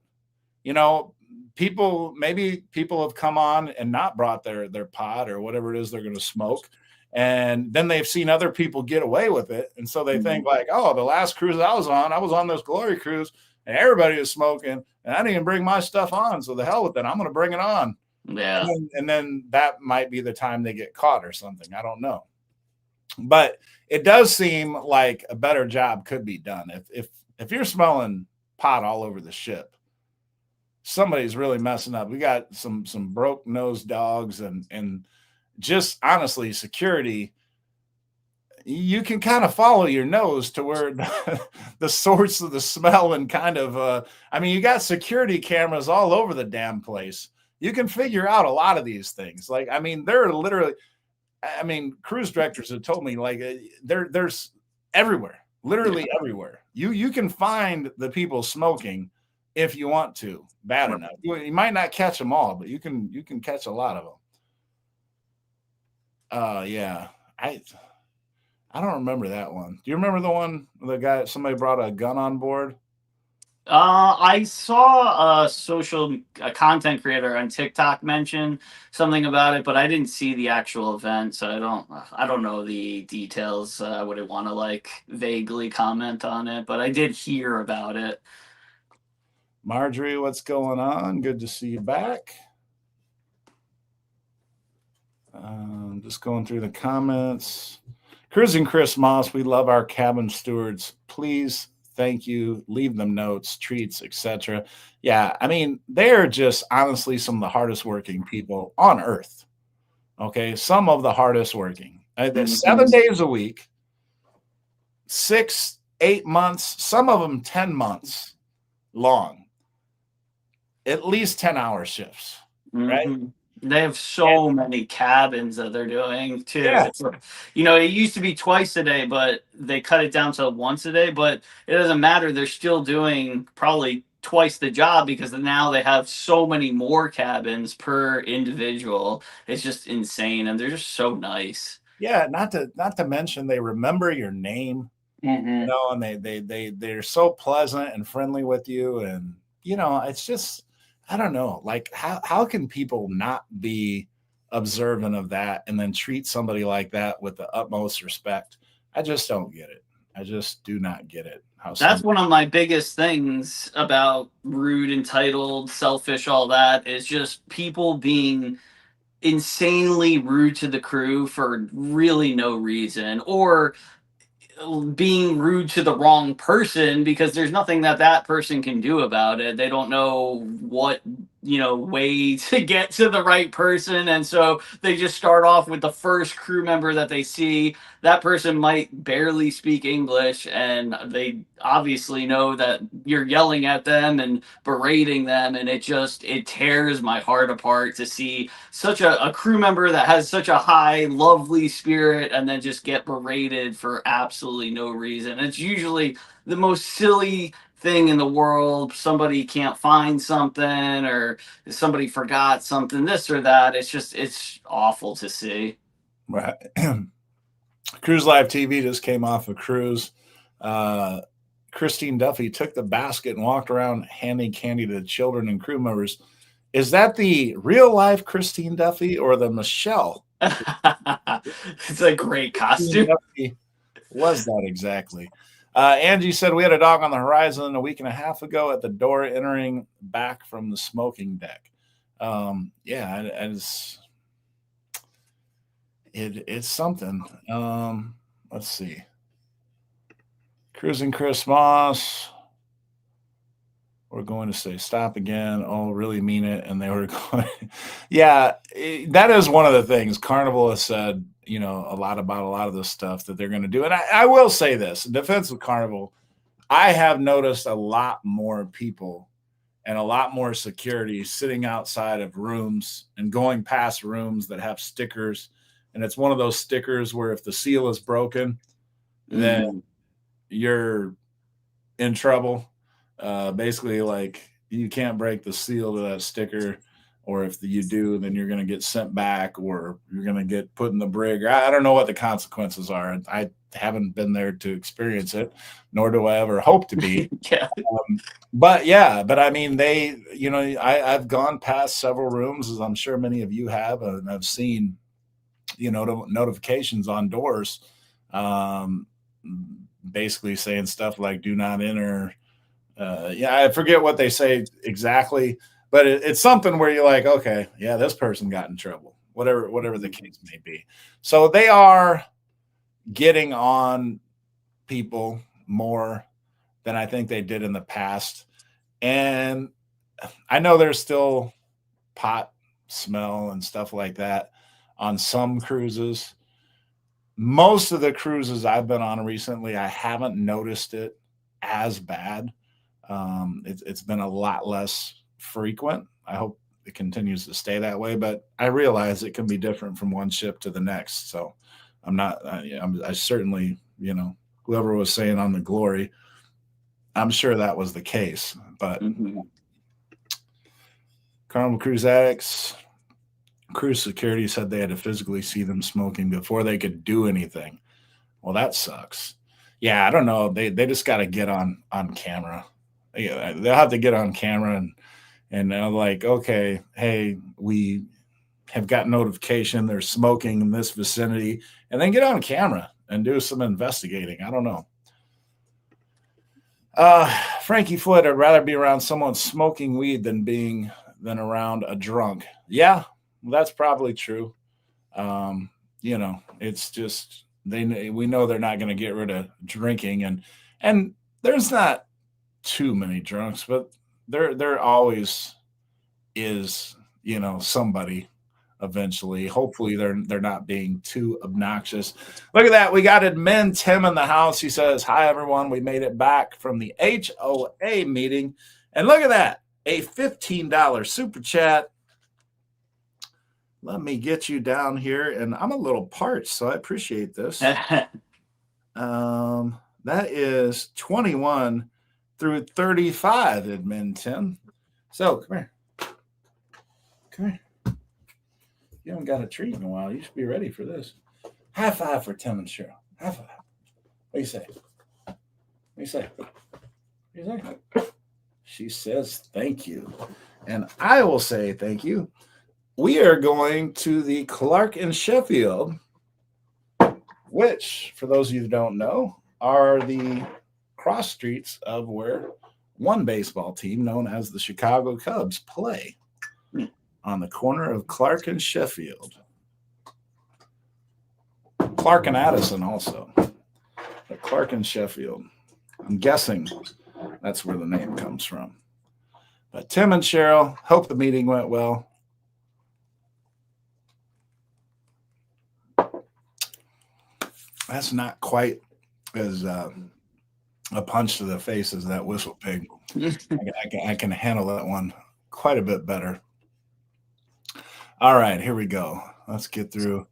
Maybe people have come on and not brought their pot or whatever it is they're going to smoke. And then they've seen other people get away with it. And so they think oh, the last cruise I was on this Glory cruise and everybody was smoking and I didn't even bring my stuff on. So the hell with it. I'm going to bring it on. Yeah. And then that might be the time they get caught or something. I don't know. But it does seem like a better job could be done. If you're smelling pot all over the ship, somebody's really messing up. We got some broke-nosed dogs and just honestly, security, you can kind of follow your nose to where the source of the smell and kind of, I mean, you got security cameras all over the damn place. You can figure out a lot of these things. Like, I mean, they're literally, I mean, cruise directors have told me like there's everywhere, literally everywhere. You can find the people smoking if you want to, bad enough. You might not catch them all, but you can catch a lot of them. Yeah, I don't remember that one. Do you remember the one the guy somebody brought a gun on board? I saw a content creator on TikTok mention something about it, but I didn't see the actual event, so I don't know the details. I wouldn't want to like vaguely comment on it, but I did hear about it. Marjorie, what's going on? Good to see you back. Just going through the comments. Cruising Chris Moss, we love our cabin stewards. Please, thank you. Leave them notes, treats, etc. Yeah, I mean, they're just honestly some of the hardest working people on earth. Okay, some of the hardest working. 7 days a week, 6, 8 months, some of them 10 months long. At least 10-hour shifts, right? They have so many cabins that they're doing too. Yeah. You know, it used to be twice a day, but they cut it down to once a day. But it doesn't matter. They're still doing probably twice the job because now they have so many more cabins per individual. It's just insane, and they're just so nice. Yeah, not to mention they remember your name, you know, and they're so pleasant and friendly with you, and you know, it's just. I don't know, like how can people not be observant of that and then treat somebody like that with the utmost respect? I just don't get it. I just do not get it. That's one of my biggest things about rude, entitled, selfish, all that is just people being insanely rude to the crew for really no reason, or being rude to the wrong person because there's nothing that person can do about it. They don't know what, you know, way to get to the right person, and so they just start off with the first crew member that they see. That person might barely speak English, and they obviously know that you're yelling at them and berating them, and it tears my heart apart to see such a crew member that has such a high lovely spirit and then just get berated for absolutely no reason. It's usually the most silly thing in the world. Somebody can't find something, or somebody forgot something, this or that. It's awful to see. Right. Cruise Live TV just came off a cruise. Christine Duffy took the basket and walked around handing candy to the children and crew members. Is that the real life Christine Duffy or the Michelle? It's a great costume. Was that exactly? Angie said we had a dog on the horizon a week and a half ago at the door entering back from the smoking deck. Yeah, it's something. Let's see. Cruising Chris Moss. We're going to say stop again. Oh, really mean it. And they were going, yeah, that is one of the things Carnival has said, you know, a lot about a lot of the stuff that they're going to do. And I will say this, in defense of Carnival, I have noticed a lot more people and a lot more security sitting outside of rooms and going past rooms that have stickers. And it's one of those stickers where if the seal is broken, then you're in trouble. Basically, like you can't break the seal to that sticker, or if you do, then you're going to get sent back, or you're going to get put in the brig. I don't know what the consequences are. I haven't been there to experience it, nor do I ever hope to be. Yeah. But I mean, they, you know, I've gone past several rooms, as I'm sure many of you have, and I've seen, you know, notifications on doors, basically saying stuff like "Do not enter." Yeah, I forget what they say exactly, but it's something where you're like, okay, yeah, this person got in trouble, whatever the case may be. So they are getting on people more than I think they did in the past. And I know there's still pot smell and stuff like that on some cruises, most of the cruises I've been on recently, I haven't noticed it as bad. It's been a lot less frequent. I hope it continues to stay that way, but I realize it can be different from one ship to the next. So I'm not, I certainly, whoever was saying on the Glory, I'm sure that was the case, but Carnival Cruise Addicts, cruise security said they had to physically see them smoking before they could do anything. Well, that sucks. Yeah, I don't know. They just got to get on camera. Yeah, they'll have to get on camera and they're like, okay, hey, we have got notification there's smoking in this vicinity, and then get on camera and do some investigating. I don't know. Frankie Floyd, I'd rather be around someone smoking weed than around a drunk. Yeah, that's probably true. It's just we know they're not going to get rid of drinking, and there's not too many drunks, but there always is, somebody eventually. Hopefully they're not being too obnoxious. Look at that. We got admin Tim in the house. He says, hi, everyone. We made it back from the HOA meeting. And look at that. A $15 super chat. Let me get you down here. And I'm a little parched, so I appreciate this. That is 21 through 35, admin Tim. So come here. Come here. You haven't got a treat in a while. You should be ready for this. High five for Tim and Cheryl. High five. What do you say? What do you say? What do you say? She says thank you. And I will say thank you. We are going to the Clark and Sheffield, which, for those of you who don't know, are the cross streets of where one baseball team known as the Chicago Cubs play, on the corner of Clark and Sheffield. Clark and Addison also. But Clark and Sheffield. I'm guessing that's where the name comes from. But Tim and Cheryl, hope the meeting went well. That's not quite as a punch to the face as that whistle pig. I can handle that one quite a bit better. All right, here we go. Let's get through.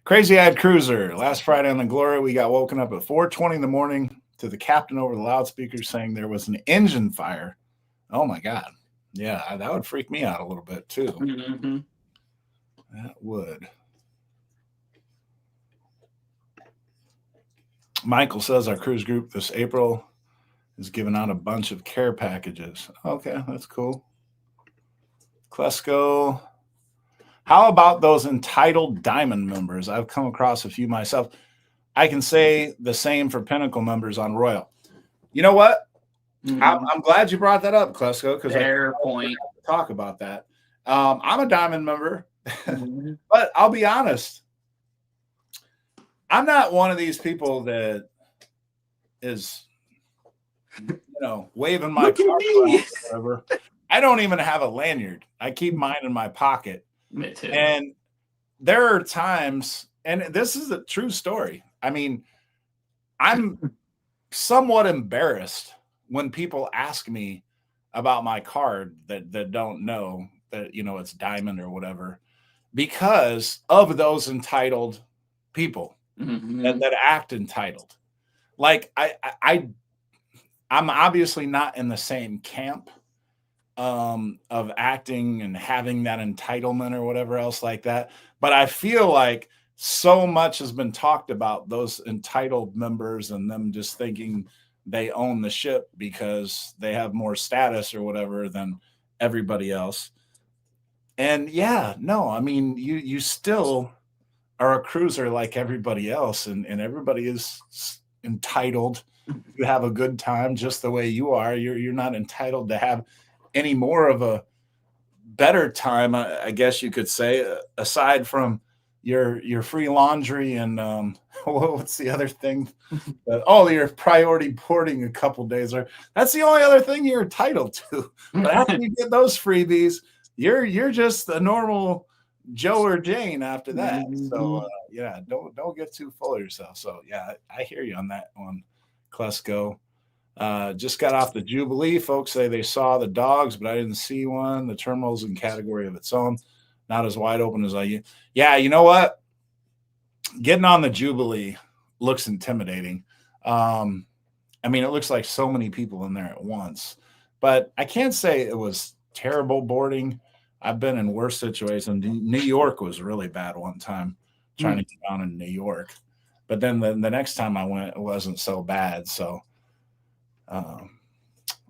Crazy Eyed Cruiser. Last Friday on the Glory, we got woken up at 4:20 in the morning to the captain over the loudspeaker saying there was an engine fire. Oh, my God. Yeah, that would freak me out a little bit, too. Mm-hmm. That would. Michael says our cruise group this April is giving out a bunch of care packages. Okay, that's cool. Klesko. How about those entitled Diamond members? I've come across a few myself. I can say the same for Pinnacle members on Royal. You know what? Mm-hmm. I'm glad you brought that up, Klesko, because fair point. Talk about that. I'm a Diamond member, mm-hmm. But I'll be honest. I'm not one of these people that is, waving my card or whatever. I don't even have a lanyard. I keep mine in my pocket. Me too. And there are times, and this is a true story. I mean, I'm somewhat embarrassed when people ask me about my card that don't know that, it's Diamond or whatever, because of those entitled people. Mm-hmm. that act entitled. Like I'm obviously not in the same camp of acting and having that entitlement or whatever else like that. But I feel like so much has been talked about those entitled members and them just thinking they own the ship because they have more status or whatever than everybody else. And yeah, no, I mean, you still are a cruiser like everybody else, and everybody is entitled to have a good time just the way you are. You're not entitled to have any more of a better time, I guess you could say, aside from your free laundry and what's the other thing? Your priority boarding a couple days. That's the only other thing you're entitled to. But after you get those freebies, you're just a normal Joe or Jane after that. So yeah, don't get too full of yourself. So yeah, I hear you on that one, Klesko. Just got off the Jubilee. Folks say they saw the dogs, but I didn't see one. The terminal's in category of its own, not as wide open as I. Yeah, you know what? Getting on the Jubilee looks intimidating. I mean, it looks like so many people in there at once, but I can't say it was terrible boarding. I've been in worse situations. New York was really bad one time trying to get down in New York, but then the next time I went, it wasn't so bad. So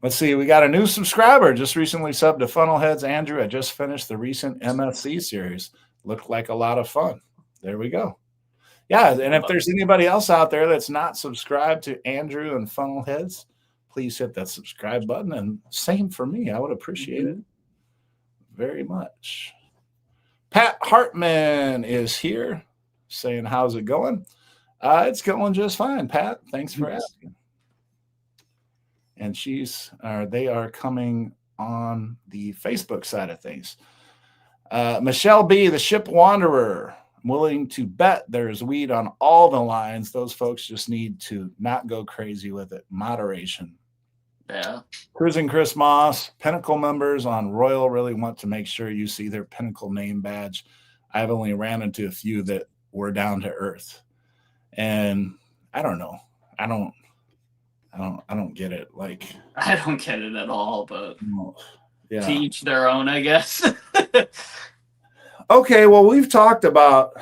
let's see. We got a new subscriber just recently subbed to Funnelheads. Andrew, I just finished the recent MSC series. Looked like a lot of fun. There we go. Yeah, and if there's anybody else out there that's not subscribed to Andrew and Funnelheads, please hit that subscribe button. And same for me. I would appreciate it very much. Pat Hartman is here saying, how's it going? It's going just fine, Pat. Thanks for asking. And they are coming on the Facebook side of things. Michelle B., the Ship Wanderer. I'm willing to bet there's weed on all the lines. Those folks just need to not go crazy with it. Moderation. Yeah. Cruising Chris Moss. Pinnacle members on Royal really want to make sure you see their Pinnacle name badge. I've only ran into a few that were down to earth. And I don't know. I don't get it. Like, I don't get it at all, but yeah. To each their own, I guess. Okay, well, we've talked about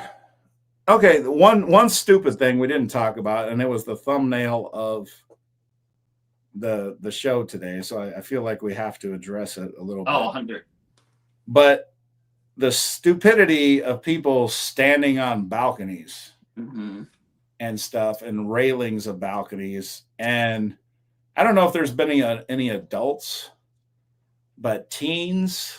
one stupid thing we didn't talk about, and it was the thumbnail of the show today. So I feel like we have to address it a little bit. 100. But the stupidity of people standing on balconies and stuff and railings of balconies. And I don't know if there's been any adults, but teens.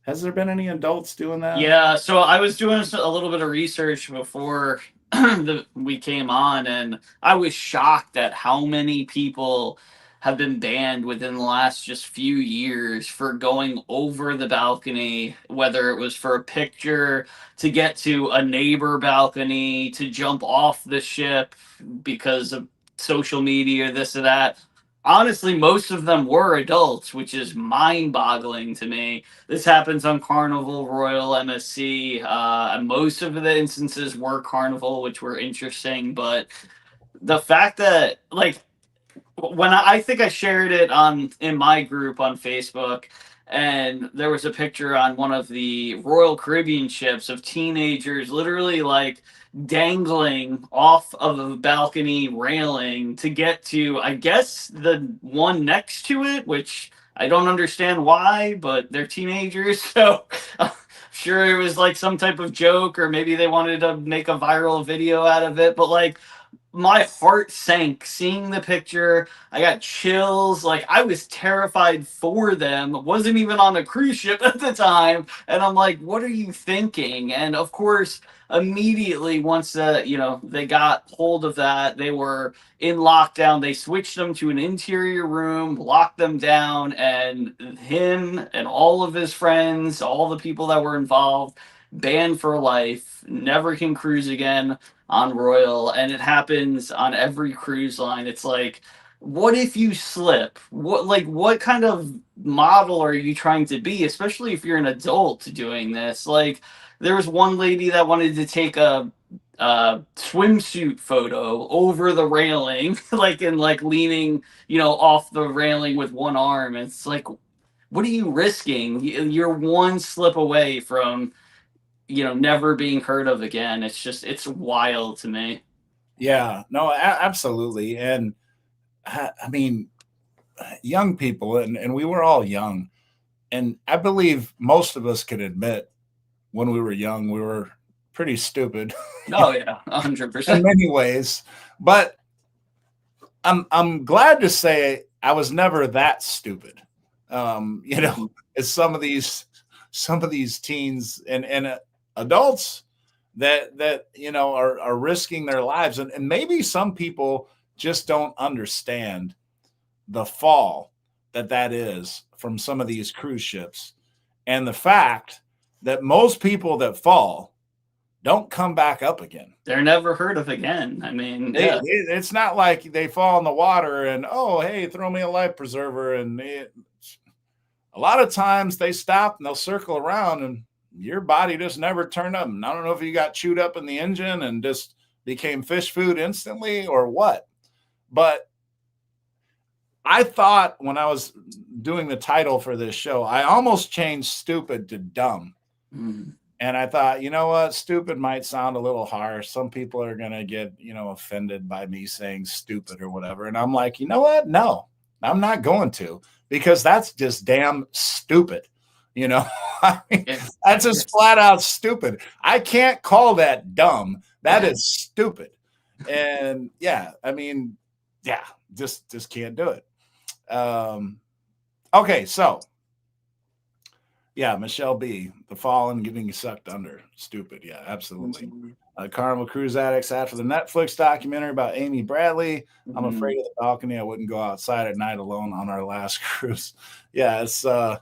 Has there been any adults doing that? Yeah, so I was doing a little bit of research before we came on, and I was shocked at how many people have been banned within the last just few years for going over the balcony, whether it was for a picture, to get to a neighbor balcony, to jump off the ship because of social media, this or that. Honestly, most of them were adults, which is mind-boggling to me. This happens on Carnival, Royal, MSC. Most of the instances were Carnival, which were interesting. But the fact that, like, when I think I shared it in my group on Facebook, and there was a picture on one of the Royal Caribbean ships of teenagers literally like dangling off of a balcony railing to get to, I guess, the one next to it, which I don't understand why, but they're teenagers, so I'm sure it was like some type of joke, or maybe they wanted to make a viral video out of it, but like, my heart sank seeing the picture. I got chills. Like, I was terrified for them. Wasn't even on a cruise ship at the time. And I'm like, what are you thinking? And of course, immediately once they got hold of that, they were in lockdown. They switched them to an interior room, locked them down, and him and all of his friends, all the people that were involved, banned for life, never can cruise again on Royal. And it happens on every cruise line. It's like, what if you slip? What kind of model are you trying to be, especially if you're an adult doing this? Like, there was one lady that wanted to take a swimsuit photo over the railing, leaning, off the railing with one arm. It's like, what are you risking? You're one slip away from never being heard of again. It's wild to me. Yeah, no, absolutely. And I mean, young people, and we were all young, and I believe most of us can admit when we were young, we were pretty stupid. Oh yeah, 100%. In many ways, but I'm glad to say I was never that stupid. As some of these teens and adults that are risking their lives, and maybe some people just don't understand the fall that is from some of these cruise ships, and the fact that most people that fall don't come back up again. They're never heard of again. I mean, it's not like they fall in the water and, oh, hey, throw me a life preserver. And a lot of times they stop and they'll circle around and your body just never turned up. And I don't know if you got chewed up in the engine and just became fish food instantly or what. But I thought when I was doing the title for this show, I almost changed stupid to dumb. Mm. And I thought, you know what? Stupid might sound a little harsh. Some people are going to get, offended by me saying stupid or whatever. And I'm like, you know what? No, I'm not going to, because that's just damn stupid. I mean, that's just flat out stupid. I can't call that dumb. That is stupid. And just can't do it. Okay, so Michelle B, the fallen getting sucked under, stupid. Yeah, absolutely. Carnival Cruise Addicts, after the Netflix documentary about Amy Bradley, I'm afraid of the balcony. I wouldn't go outside at night alone on our last cruise. Yeah, it's I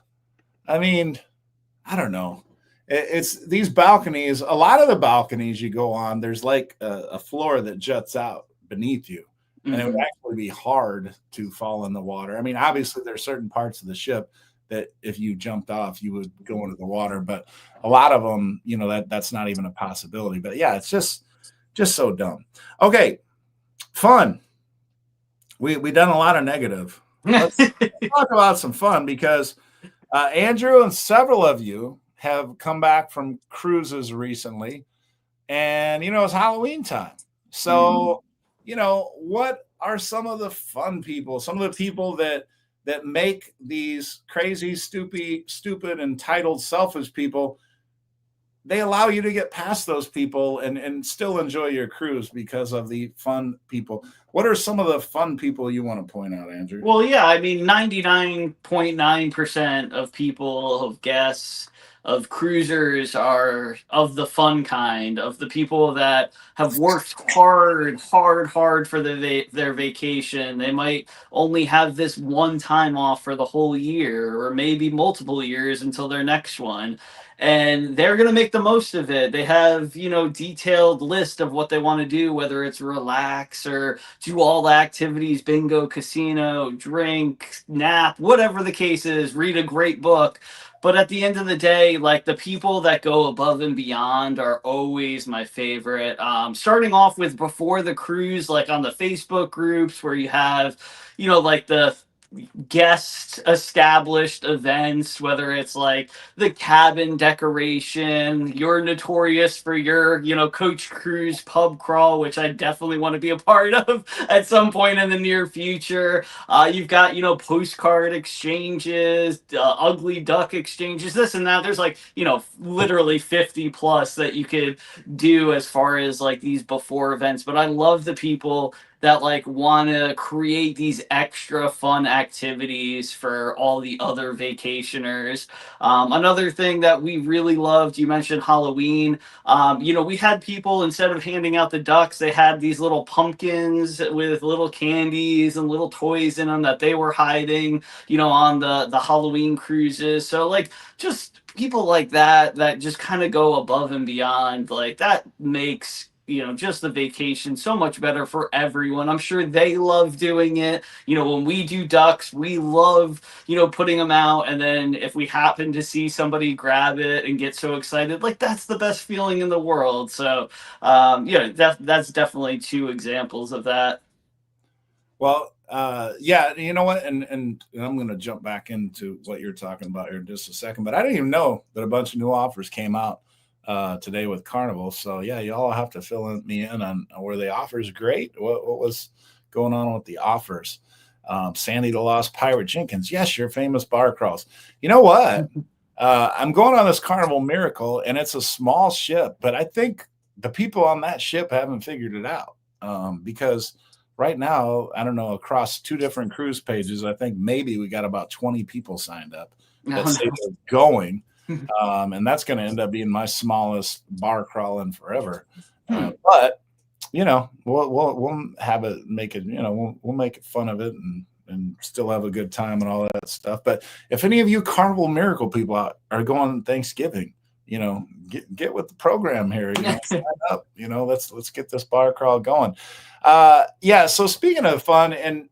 don't know. It's these balconies. A lot of the balconies you go on, there's like a floor that juts out beneath you. And it would actually be hard to fall in the water. I mean, obviously, there are certain parts of the ship that if you jumped off, you would go into the water. But a lot of them, that's not even a possibility. But yeah, it's just so dumb. Okay, fun. We done a lot of negative. Let's talk about some fun, because Andrew and several of you have come back from cruises recently, and it's Halloween time. So what are some of the fun people, some of the people that make these crazy, stupid, entitled, selfish people? They allow you to get past those people and still enjoy your cruise because of the fun people. What are some of the fun people you want to point out, Andrew? Well, yeah, I mean, 99.9% of people, of guests, of cruisers are of the fun kind, of the people that have worked hard for their vacation. They might only have this one time off for the whole year, or maybe multiple years until their next one. And they're going to make the most of it. They have, detailed list of what they want to do, whether it's relax or do all the activities, bingo, casino, drink, nap, whatever the case is, read a great book. But at the end of the day, like, the people that go above and beyond are always my favorite. Starting off with before the cruise, like on the Facebook groups where you have, like the guest established events, whether it's like the cabin decoration. You're notorious for your Coach Cruise pub crawl, which I definitely want to be a part of at some point in the near future. You've got postcard exchanges, ugly duck exchanges, this and that. There's like literally 50 plus that you could do as far as like these before events. But I love the people that like want to create these extra fun activities for all the other vacationers. Another thing that we really loved, you mentioned Halloween. We had people, instead of handing out the ducks, they had these little pumpkins with little candies and little toys in them that they were hiding, on the Halloween cruises. So like, just people like that just kind of go above and beyond. Like, that makes just the vacation so much better for everyone. I'm sure they love doing it. When we do ducks, we love, putting them out. And then if we happen to see somebody grab it and get so excited, like, that's the best feeling in the world. So, that's definitely two examples of that. Well, you know what? And I'm going to jump back into what you're talking about here in just a second, but I didn't even know that a bunch of new offers came out today with Carnival. So yeah, y'all have to fill me in on were the offers great? What was going on with the offers? Sandy the Lost Pirate Jenkins. Yes, your famous bar crawls. You know what? I'm going on this Carnival Miracle, and it's a small ship, but I think the people on that ship haven't figured it out, because right now, I don't know, across two different cruise pages, I think maybe we got about 20 people signed up that say they're going. And that's going to end up being my smallest bar crawl in forever. But we'll have it, make it, we'll make fun of it and still have a good time and all that stuff. But if any of you Carnival Miracle people are going Thanksgiving, get with the program here. Sign up. Let's get this bar crawl going. Yeah. So speaking of fun, and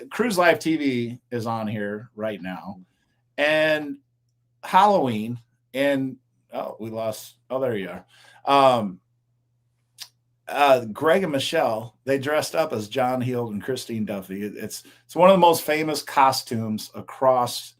Cruise Life TV is on here right now, and Halloween, and we lost. Oh, there you are. Greg and Michelle, they dressed up as John Heald and Christine Duffy. It's one of the most famous costumes across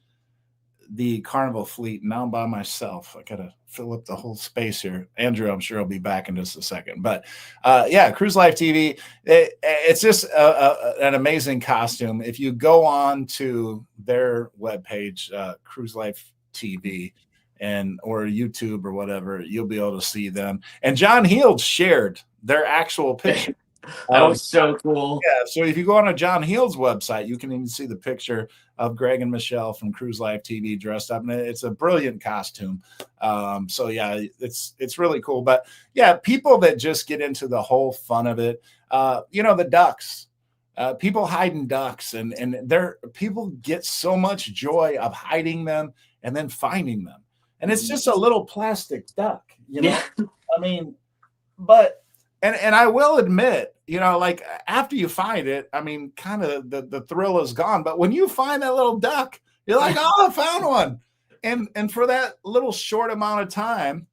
the Carnival fleet. Now I'm by myself. I gotta fill up the whole space here. Andrew, I'm sure, will be back in just a second. But yeah, Cruise Life TV, it's just an amazing costume. If you go on to their webpage, Cruise Life TV, or YouTube or whatever, you'll be able to see them. And John Heald shared their actual picture. That was so cool. Yeah. So if you go on a John Heald's website, you can even see the picture of Greg and Michelle from Cruise Life TV dressed up, and it's a brilliant costume. So yeah, it's really cool. But yeah, people that just get into the whole fun of it, the ducks, people hiding ducks, and people get so much joy of hiding them and then finding them. And it's just a little plastic duck, Yeah. I mean, but and I will admit, like after you find it, I mean, kind of the thrill is gone. But when you find that little duck, you're like, oh, I found one. And for that little short amount of time,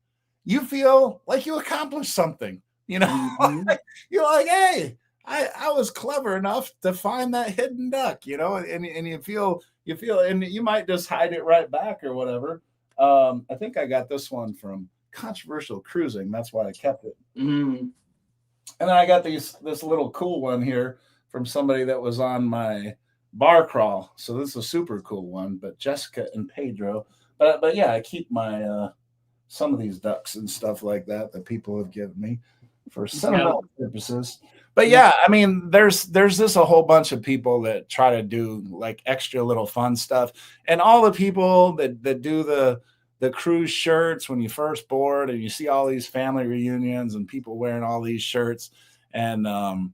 you feel like you accomplished something. Mm-hmm. You're like, hey, I was clever enough to find that hidden duck, and you feel, and you might just hide it right back or whatever. I think I got this one from Controversial Cruising. That's why I kept it. Mm-hmm. And then I got this little cool one here from somebody that was on my bar crawl. So this is a super cool one, but Jessica and Pedro. But yeah, I keep my some of these ducks and stuff like that people have given me for sentimental purposes. But yeah, I mean, there's just a whole bunch of people that try to do like extra little fun stuff, and all the people that do the cruise shirts when you first board, and you see all these family reunions and people wearing all these shirts, and then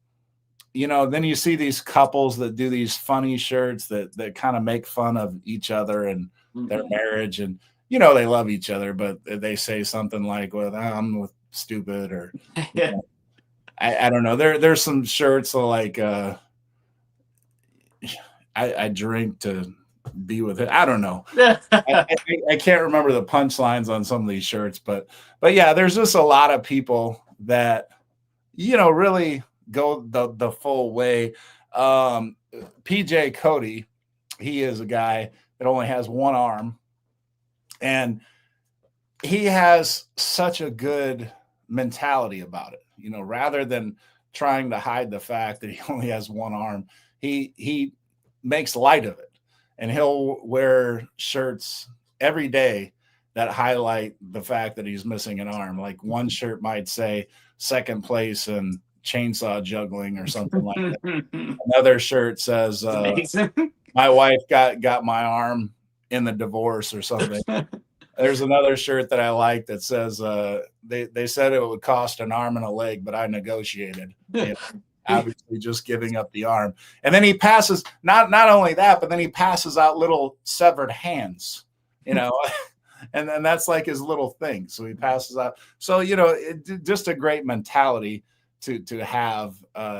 you see these couples that do these funny shirts that kind of make fun of each other and their marriage, and they love each other, but they say something like, well, I'm with stupid, or I don't know. There's some shirts like I drink to be with it. I don't know. I can't remember the punchlines on some of these shirts, but yeah, there's just a lot of people that really go the full way. PJ Cody, he is a guy that only has one arm, and he has such a good mentality about it. Rather than trying to hide the fact that he only has one arm, he makes light of it. And he'll wear shirts every day that highlight the fact that he's missing an arm. Like one shirt might say second place in chainsaw juggling or something like that. Another shirt says, my wife got my arm in the divorce or something. There's another shirt that I like that says, they said it would cost an arm and a leg, but I negotiated. Obviously just giving up the arm. And then he passes, not only that, but then he passes out little severed hands, and that's like his little thing. So he passes out. So, just a great mentality to have,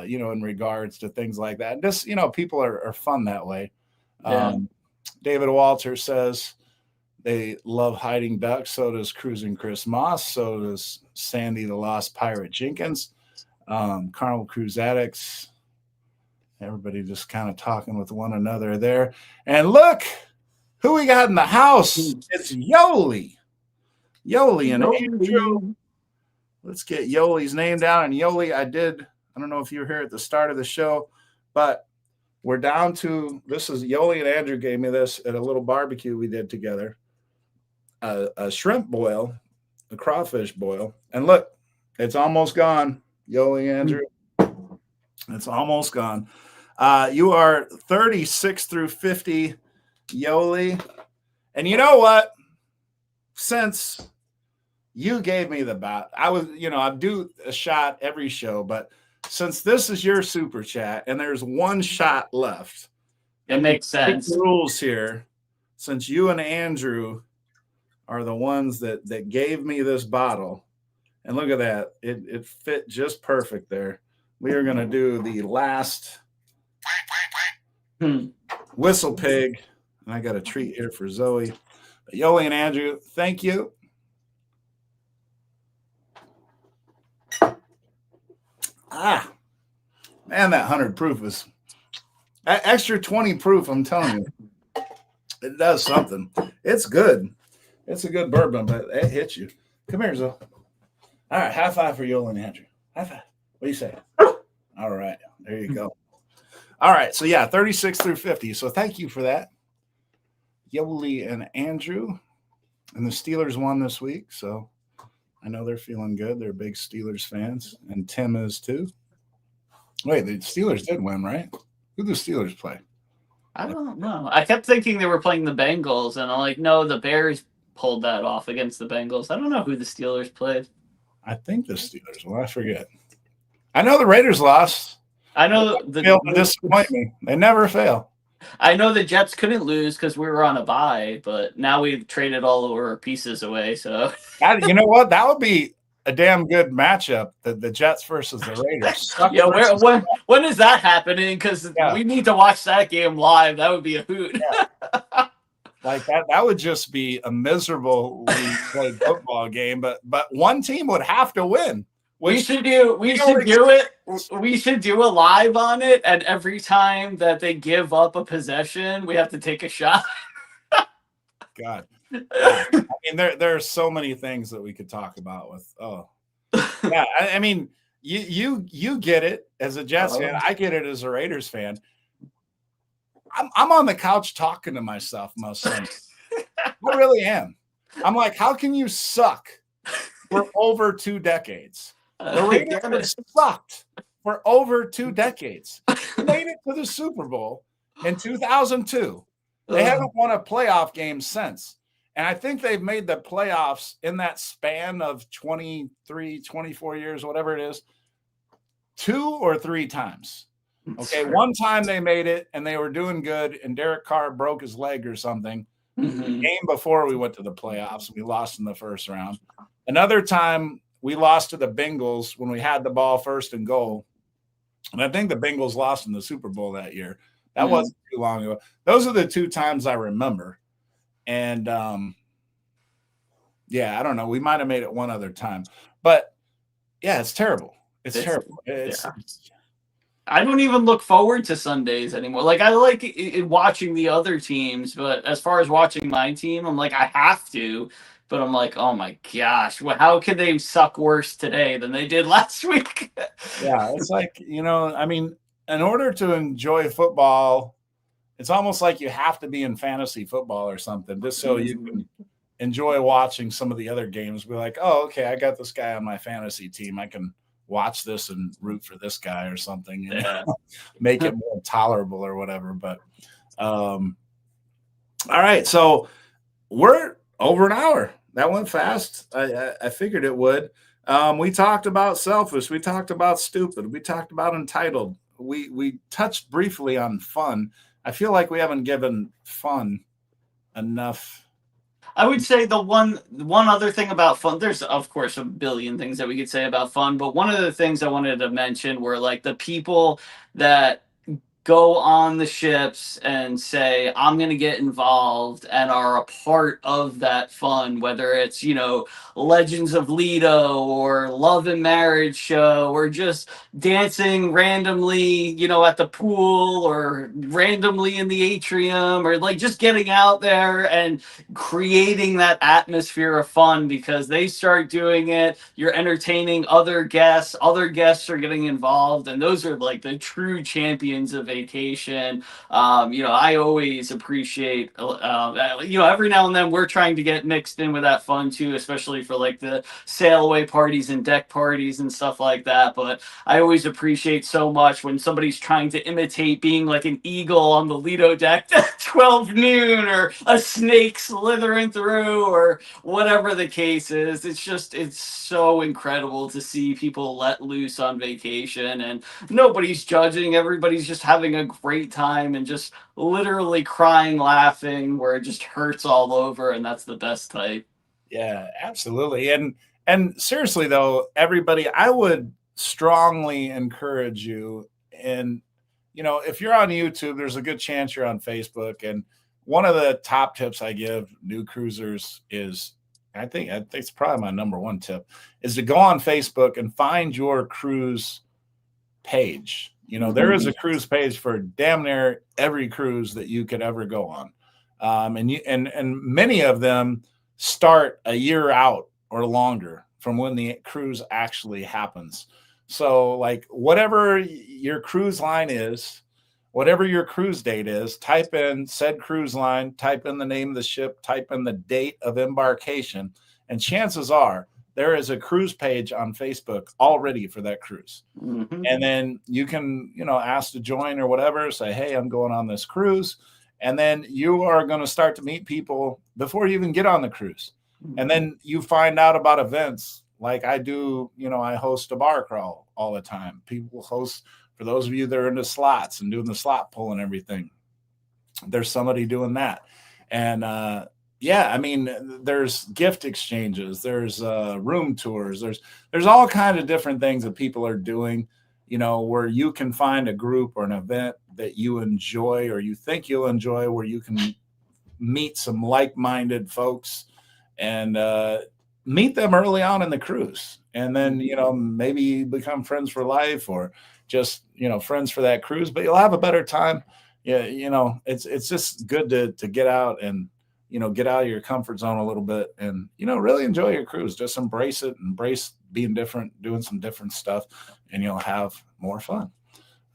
in regards to things like that. And just, people are fun that way. Yeah. David Walter says they love hiding ducks. So does Cruising Chris Moss. So does Sandy the Lost Pirate Jenkins. Carnival Cruise Addicts, everybody just kind of talking with one another there. And look who we got in the house. It's Yoli and Andrew. Let's get Yoli's name down. And Yoli, I don't know if you were here at the start of the show, but we're down to, this is Yoli and Andrew gave me this at a little barbecue we did together. A shrimp boil, a crawfish boil. And look, it's almost gone. Yoli, Andrew, it's almost gone. You are 36 through 50, Yoli. And you know what? Since you gave me the bat, I do a shot every show, but since this is your super chat and there's one shot left, it makes sense. Rules here, since you and Andrew are the ones that gave me this bottle. And look at that. It fit just perfect there. We are going to do the last whistle pig. And I got a treat here for Zoe. Yoli and Andrew, thank you. Ah, man, that 100 proof is extra 20 proof. I'm telling you, it does something. It's good. It's a good bourbon, but it hits you. Come here, Zoe. All right, high five for Yola and Andrew. High five. What do you say? All right, there you go. All right, so yeah, 36 through 50. So thank you for that, Yoli and Andrew. And the Steelers won this week, so I know they're feeling good. They're big Steelers fans, and Tim is too. Wait, the Steelers did win, right? Who did the Steelers play? I don't know. I kept thinking they were playing the Bengals, and I'm like, no, the Bears pulled that off against the Bengals. I don't know who the Steelers played. I think the Steelers. Well, I forget. I know the Raiders lost. I know they failed to disappoint me. They never fail. I know the Jets couldn't lose because we were on a bye, but now we've traded all of our pieces away. So you know what? That would be a damn good matchup. The Jets versus the Raiders. Yeah, when is that happening? Because we need to watch that game live. That would be a hoot. Yeah. Like that would just be a miserable played football game. But one team would have to win. We should do it. We should do a live on it, and every time that they give up a possession, we have to take a shot. God, I mean, there are so many things that we could talk about with. Oh, yeah. I mean, you get it as a Jets fan. I get it as a Raiders fan. I'm on the couch talking to myself most Sundays. I really am. I'm like, how can you suck for over 2 decades? The Raiders sucked for over 2 decades. They made it to the Super Bowl in 2002. They haven't won a playoff game since. And I think they've made the playoffs in that span of 23, 24 years, whatever it is, 2 or 3 times. Okay, one time they made it and they were doing good, and Derek Carr broke his leg or something. Mm-hmm. Game before we went to the playoffs, we lost in the first round. Another time we lost to the Bengals when we had the ball first and goal. And I think the Bengals lost in the Super Bowl that year. That wasn't too long ago. Those are the 2 times I remember. And yeah, I don't know. We might have made it one other time. But yeah, it's terrible. It's terrible. I don't even look forward to Sundays anymore. Like, I like watching the other teams, but as far as watching my team, I'm like, I have to. But I'm like, oh my gosh, how could they suck worse today than they did last week? Yeah, it's like, I mean, in order to enjoy football, it's almost like you have to be in fantasy football or something just so you can enjoy watching some of the other games. Be like, oh, okay, I got this guy on my fantasy team. I can watch this and root for this guy or something, make it more tolerable or whatever. But all right, so we're over an hour. That went fast. I figured it would. We talked about selfish. We talked about stupid. We talked about entitled. We touched briefly on fun. I feel like we haven't given fun enough. I would say the one other thing about fun, there's of course a billion things that we could say about fun, but one of the things I wanted to mention were like the people that go on the ships and say, I'm going to get involved and are a part of that fun, whether it's, Legends of Lido or Love and Marriage show or just dancing randomly, at the pool or randomly in the atrium or like just getting out there and creating that atmosphere of fun because they start doing it. You're entertaining other guests are getting involved, and those are like the true champions of vacation. I always appreciate, every now and then we're trying to get mixed in with that fun too, especially for like the sail away parties and deck parties and stuff like that. But I always appreciate so much when somebody's trying to imitate being like an eagle on the Lido deck at 12 noon or a snake slithering through or whatever the case is. It's so incredible to see people let loose on vacation and nobody's judging. Everybody's just having a great time and just literally crying, laughing, where it just hurts all over. And that's the best type. Yeah, absolutely. And seriously though, everybody, I would strongly encourage you. And if you're on YouTube, there's a good chance you're on Facebook. And one of the top tips I give new cruisers is, I think it's probably my number one tip, is to go on Facebook and find your cruise page. There is a cruise page for damn near every cruise that you could ever go on. And many of them start a year out or longer from when the cruise actually happens. So, like, whatever your cruise line is, whatever your cruise date is, type in said cruise line, type in the name of the ship, type in the date of embarkation, and chances are there is a cruise page on Facebook already for that cruise. Mm-hmm. And then you can, ask to join or whatever, say, hey, I'm going on this cruise. And then you are going to start to meet people before you even get on the cruise. And then you find out about events like I do. I host a bar crawl all the time. People host, for those of you that are into slots and doing the slot pull and everything, there's somebody doing that. And yeah, I mean, there's gift exchanges, there's room tours, there's all kinds of different things that people are doing, where you can find a group or an event that you enjoy or you think you'll enjoy, where you can meet some like-minded folks and meet them early on in the cruise. And then, maybe become friends for life, or just, friends for that cruise, but you'll have a better time. Yeah. It's just good to get out and, get out of your comfort zone a little bit and, really enjoy your cruise. Just embrace it, embrace being different, doing some different stuff, and you'll have more fun.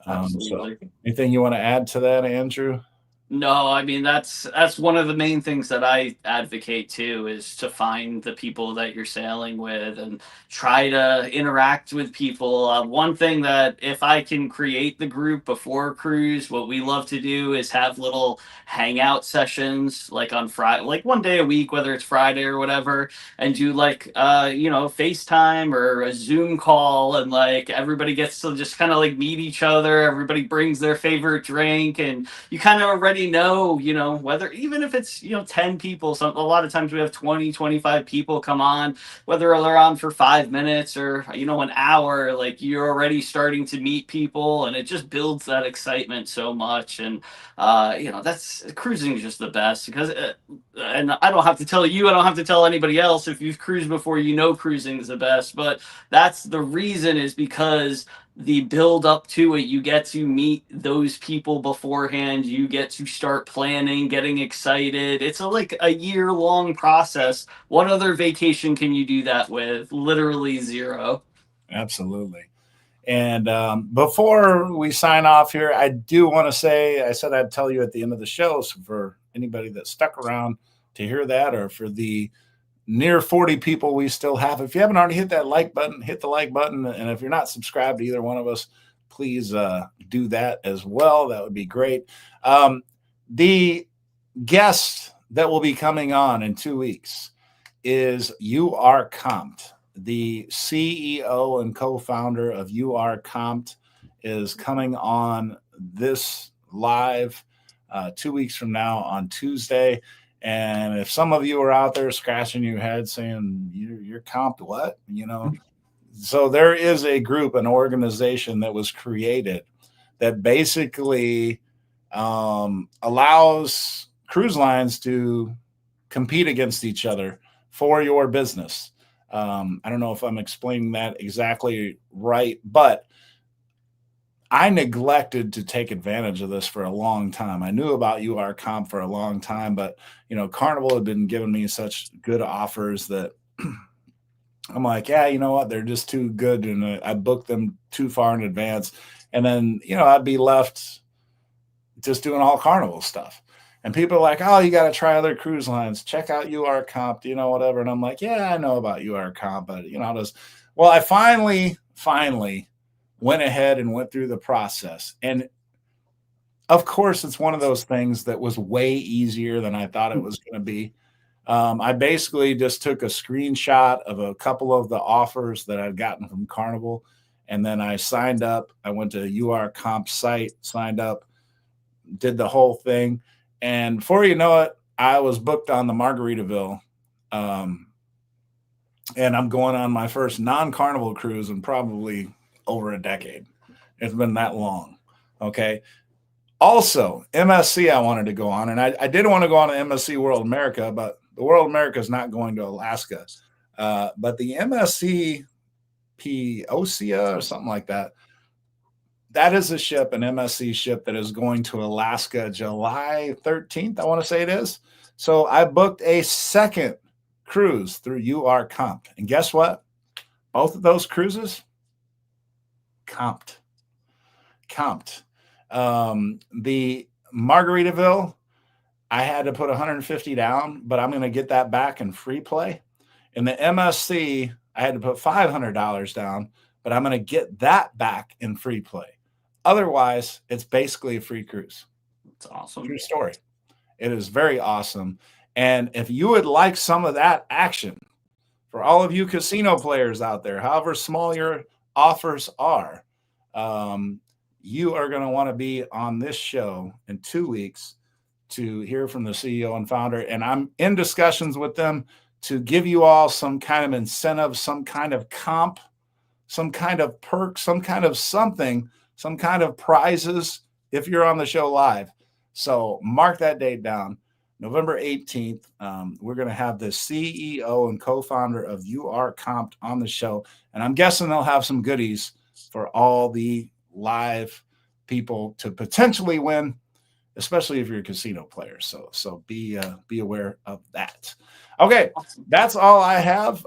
So anything you want to add to that, Andrew? No, I mean that's one of the main things that I advocate too, is to find the people that you're sailing with and try to interact with people. One thing that, if I can create the group before cruise, what we love to do is have little hangout sessions, like on Friday, like one day a week, whether it's Friday or whatever, and do like FaceTime or a Zoom call, and like everybody gets to just kind of like meet each other. Everybody brings their favorite drink, and you kind of already know, whether, even if it's, 10 people, a lot of times we have 20, 25 people come on, whether they're on for 5 minutes or, an hour, like you're already starting to meet people, and it just builds that excitement so much. And, that's, cruising is just the best, because, and I don't have to tell you, I don't have to tell anybody else, if you've cruised before, cruising is the best, but that's the reason, is because the build up to it, you get to meet those people beforehand, you get to start planning, getting excited. It's like a year-long process. What other vacation can you do that with? Literally zero. Absolutely. And before we sign off here, I do want to say, I said I'd tell you at the end of the show, so for anybody that stuck around to hear that, or for the near 40 people we still have, if you haven't already hit that like button, hit the like button. And if you're not subscribed to either one of us, please do that as well. That would be great. The guest that will be coming on in 2 weeks is UR Compt. The CEO and co-founder of UR Compt is coming on this live 2 weeks from now on Tuesday. And if some of you are out there scratching your head saying, you're comped what? So there is a group, an organization that was created that basically allows cruise lines to compete against each other for your business. I don't know if I'm explaining that exactly right, but I neglected to take advantage of this for a long time. I knew about UR Compt for a long time, but Carnival had been giving me such good offers that I'm like, yeah, you know what? They're just too good. And I booked them too far in advance. And then, I'd be left just doing all Carnival stuff. And people are like, oh, you got to try other cruise lines. Check out UR Compt, whatever. And I'm like, yeah, I know about UR Compt, but, well, I finally went ahead and went through the process. And of course, it's one of those things that was way easier than I thought it was going to be. I basically just took a screenshot of a couple of the offers that I'd gotten from Carnival, and then I signed up. I went to UR Compt site, signed up, did the whole thing. And before you know it, I was booked on the Margaritaville And I'm going on my first non-Carnival cruise in probably over a decade. It's been that long. Okay. Also, MSC I wanted to go on, and I didn't want to go on to MSC World America, but the World America is not going to Alaska. But the MSC Osea or something like that, that is a ship, an MSC ship that is going to Alaska July 13th, I want to say it is. So I booked a second cruise through UR Comp. And guess what? Both of those cruises comped. The Margaritaville, I had to put 150 down, but I'm going to get that back in free play. In the MSC, I had to put $500 down, but I'm going to get that back in free play. Otherwise, it's basically a free cruise. It's awesome. True story. It is very awesome. And if you would like some of that action, for all of you casino players out there, however small your offers are, you are going to want to be on this show in 2 weeks to hear from the CEO and founder. And I'm in discussions with them to give you all some kind of incentive, some kind of comp, some kind of perk, some kind of something, some kind of prizes if you're on the show live. So mark that date down. November 18th, we're going to have the CEO and co-founder of UR Comp on the show. And I'm guessing they'll have some goodies for all the live people to potentially win, especially if you're a casino player. So be aware of that. Okay, that's all I have.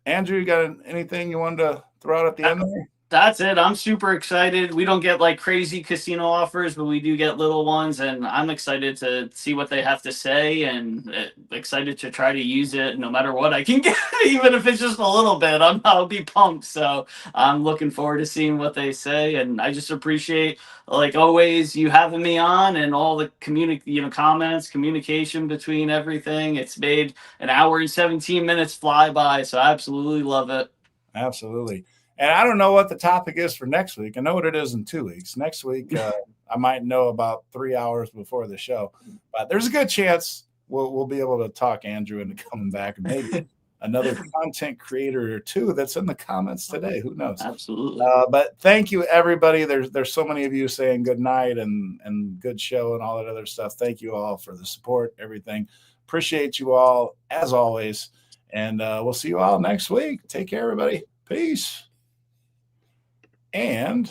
Andrew, you got anything you wanted to throw out at the end there? That's it. I'm super excited. We don't get like crazy casino offers, but we do get little ones, and I'm excited to see what they have to say, and excited to try to use it no matter what I can get, even if it's just a little bit. I'll be pumped. So I'm looking forward to seeing what they say, and I just appreciate, like always, you having me on and all the comments, communication between everything. It's made an hour and 17 minutes fly by, so I absolutely love it. Absolutely. And I don't know what the topic is for next week. I know what it is in 2 weeks. Next week, I might know about 3 hours before the show. But there's a good chance we'll be able to talk Andrew into coming back, and maybe another content creator or two that's in the comments today. Who knows? Absolutely. But thank you, everybody. There's so many of you saying good night and good show and all that other stuff. Thank you all for the support, everything. Appreciate you all, as always. And we'll see you all next week. Take care, everybody. Peace. And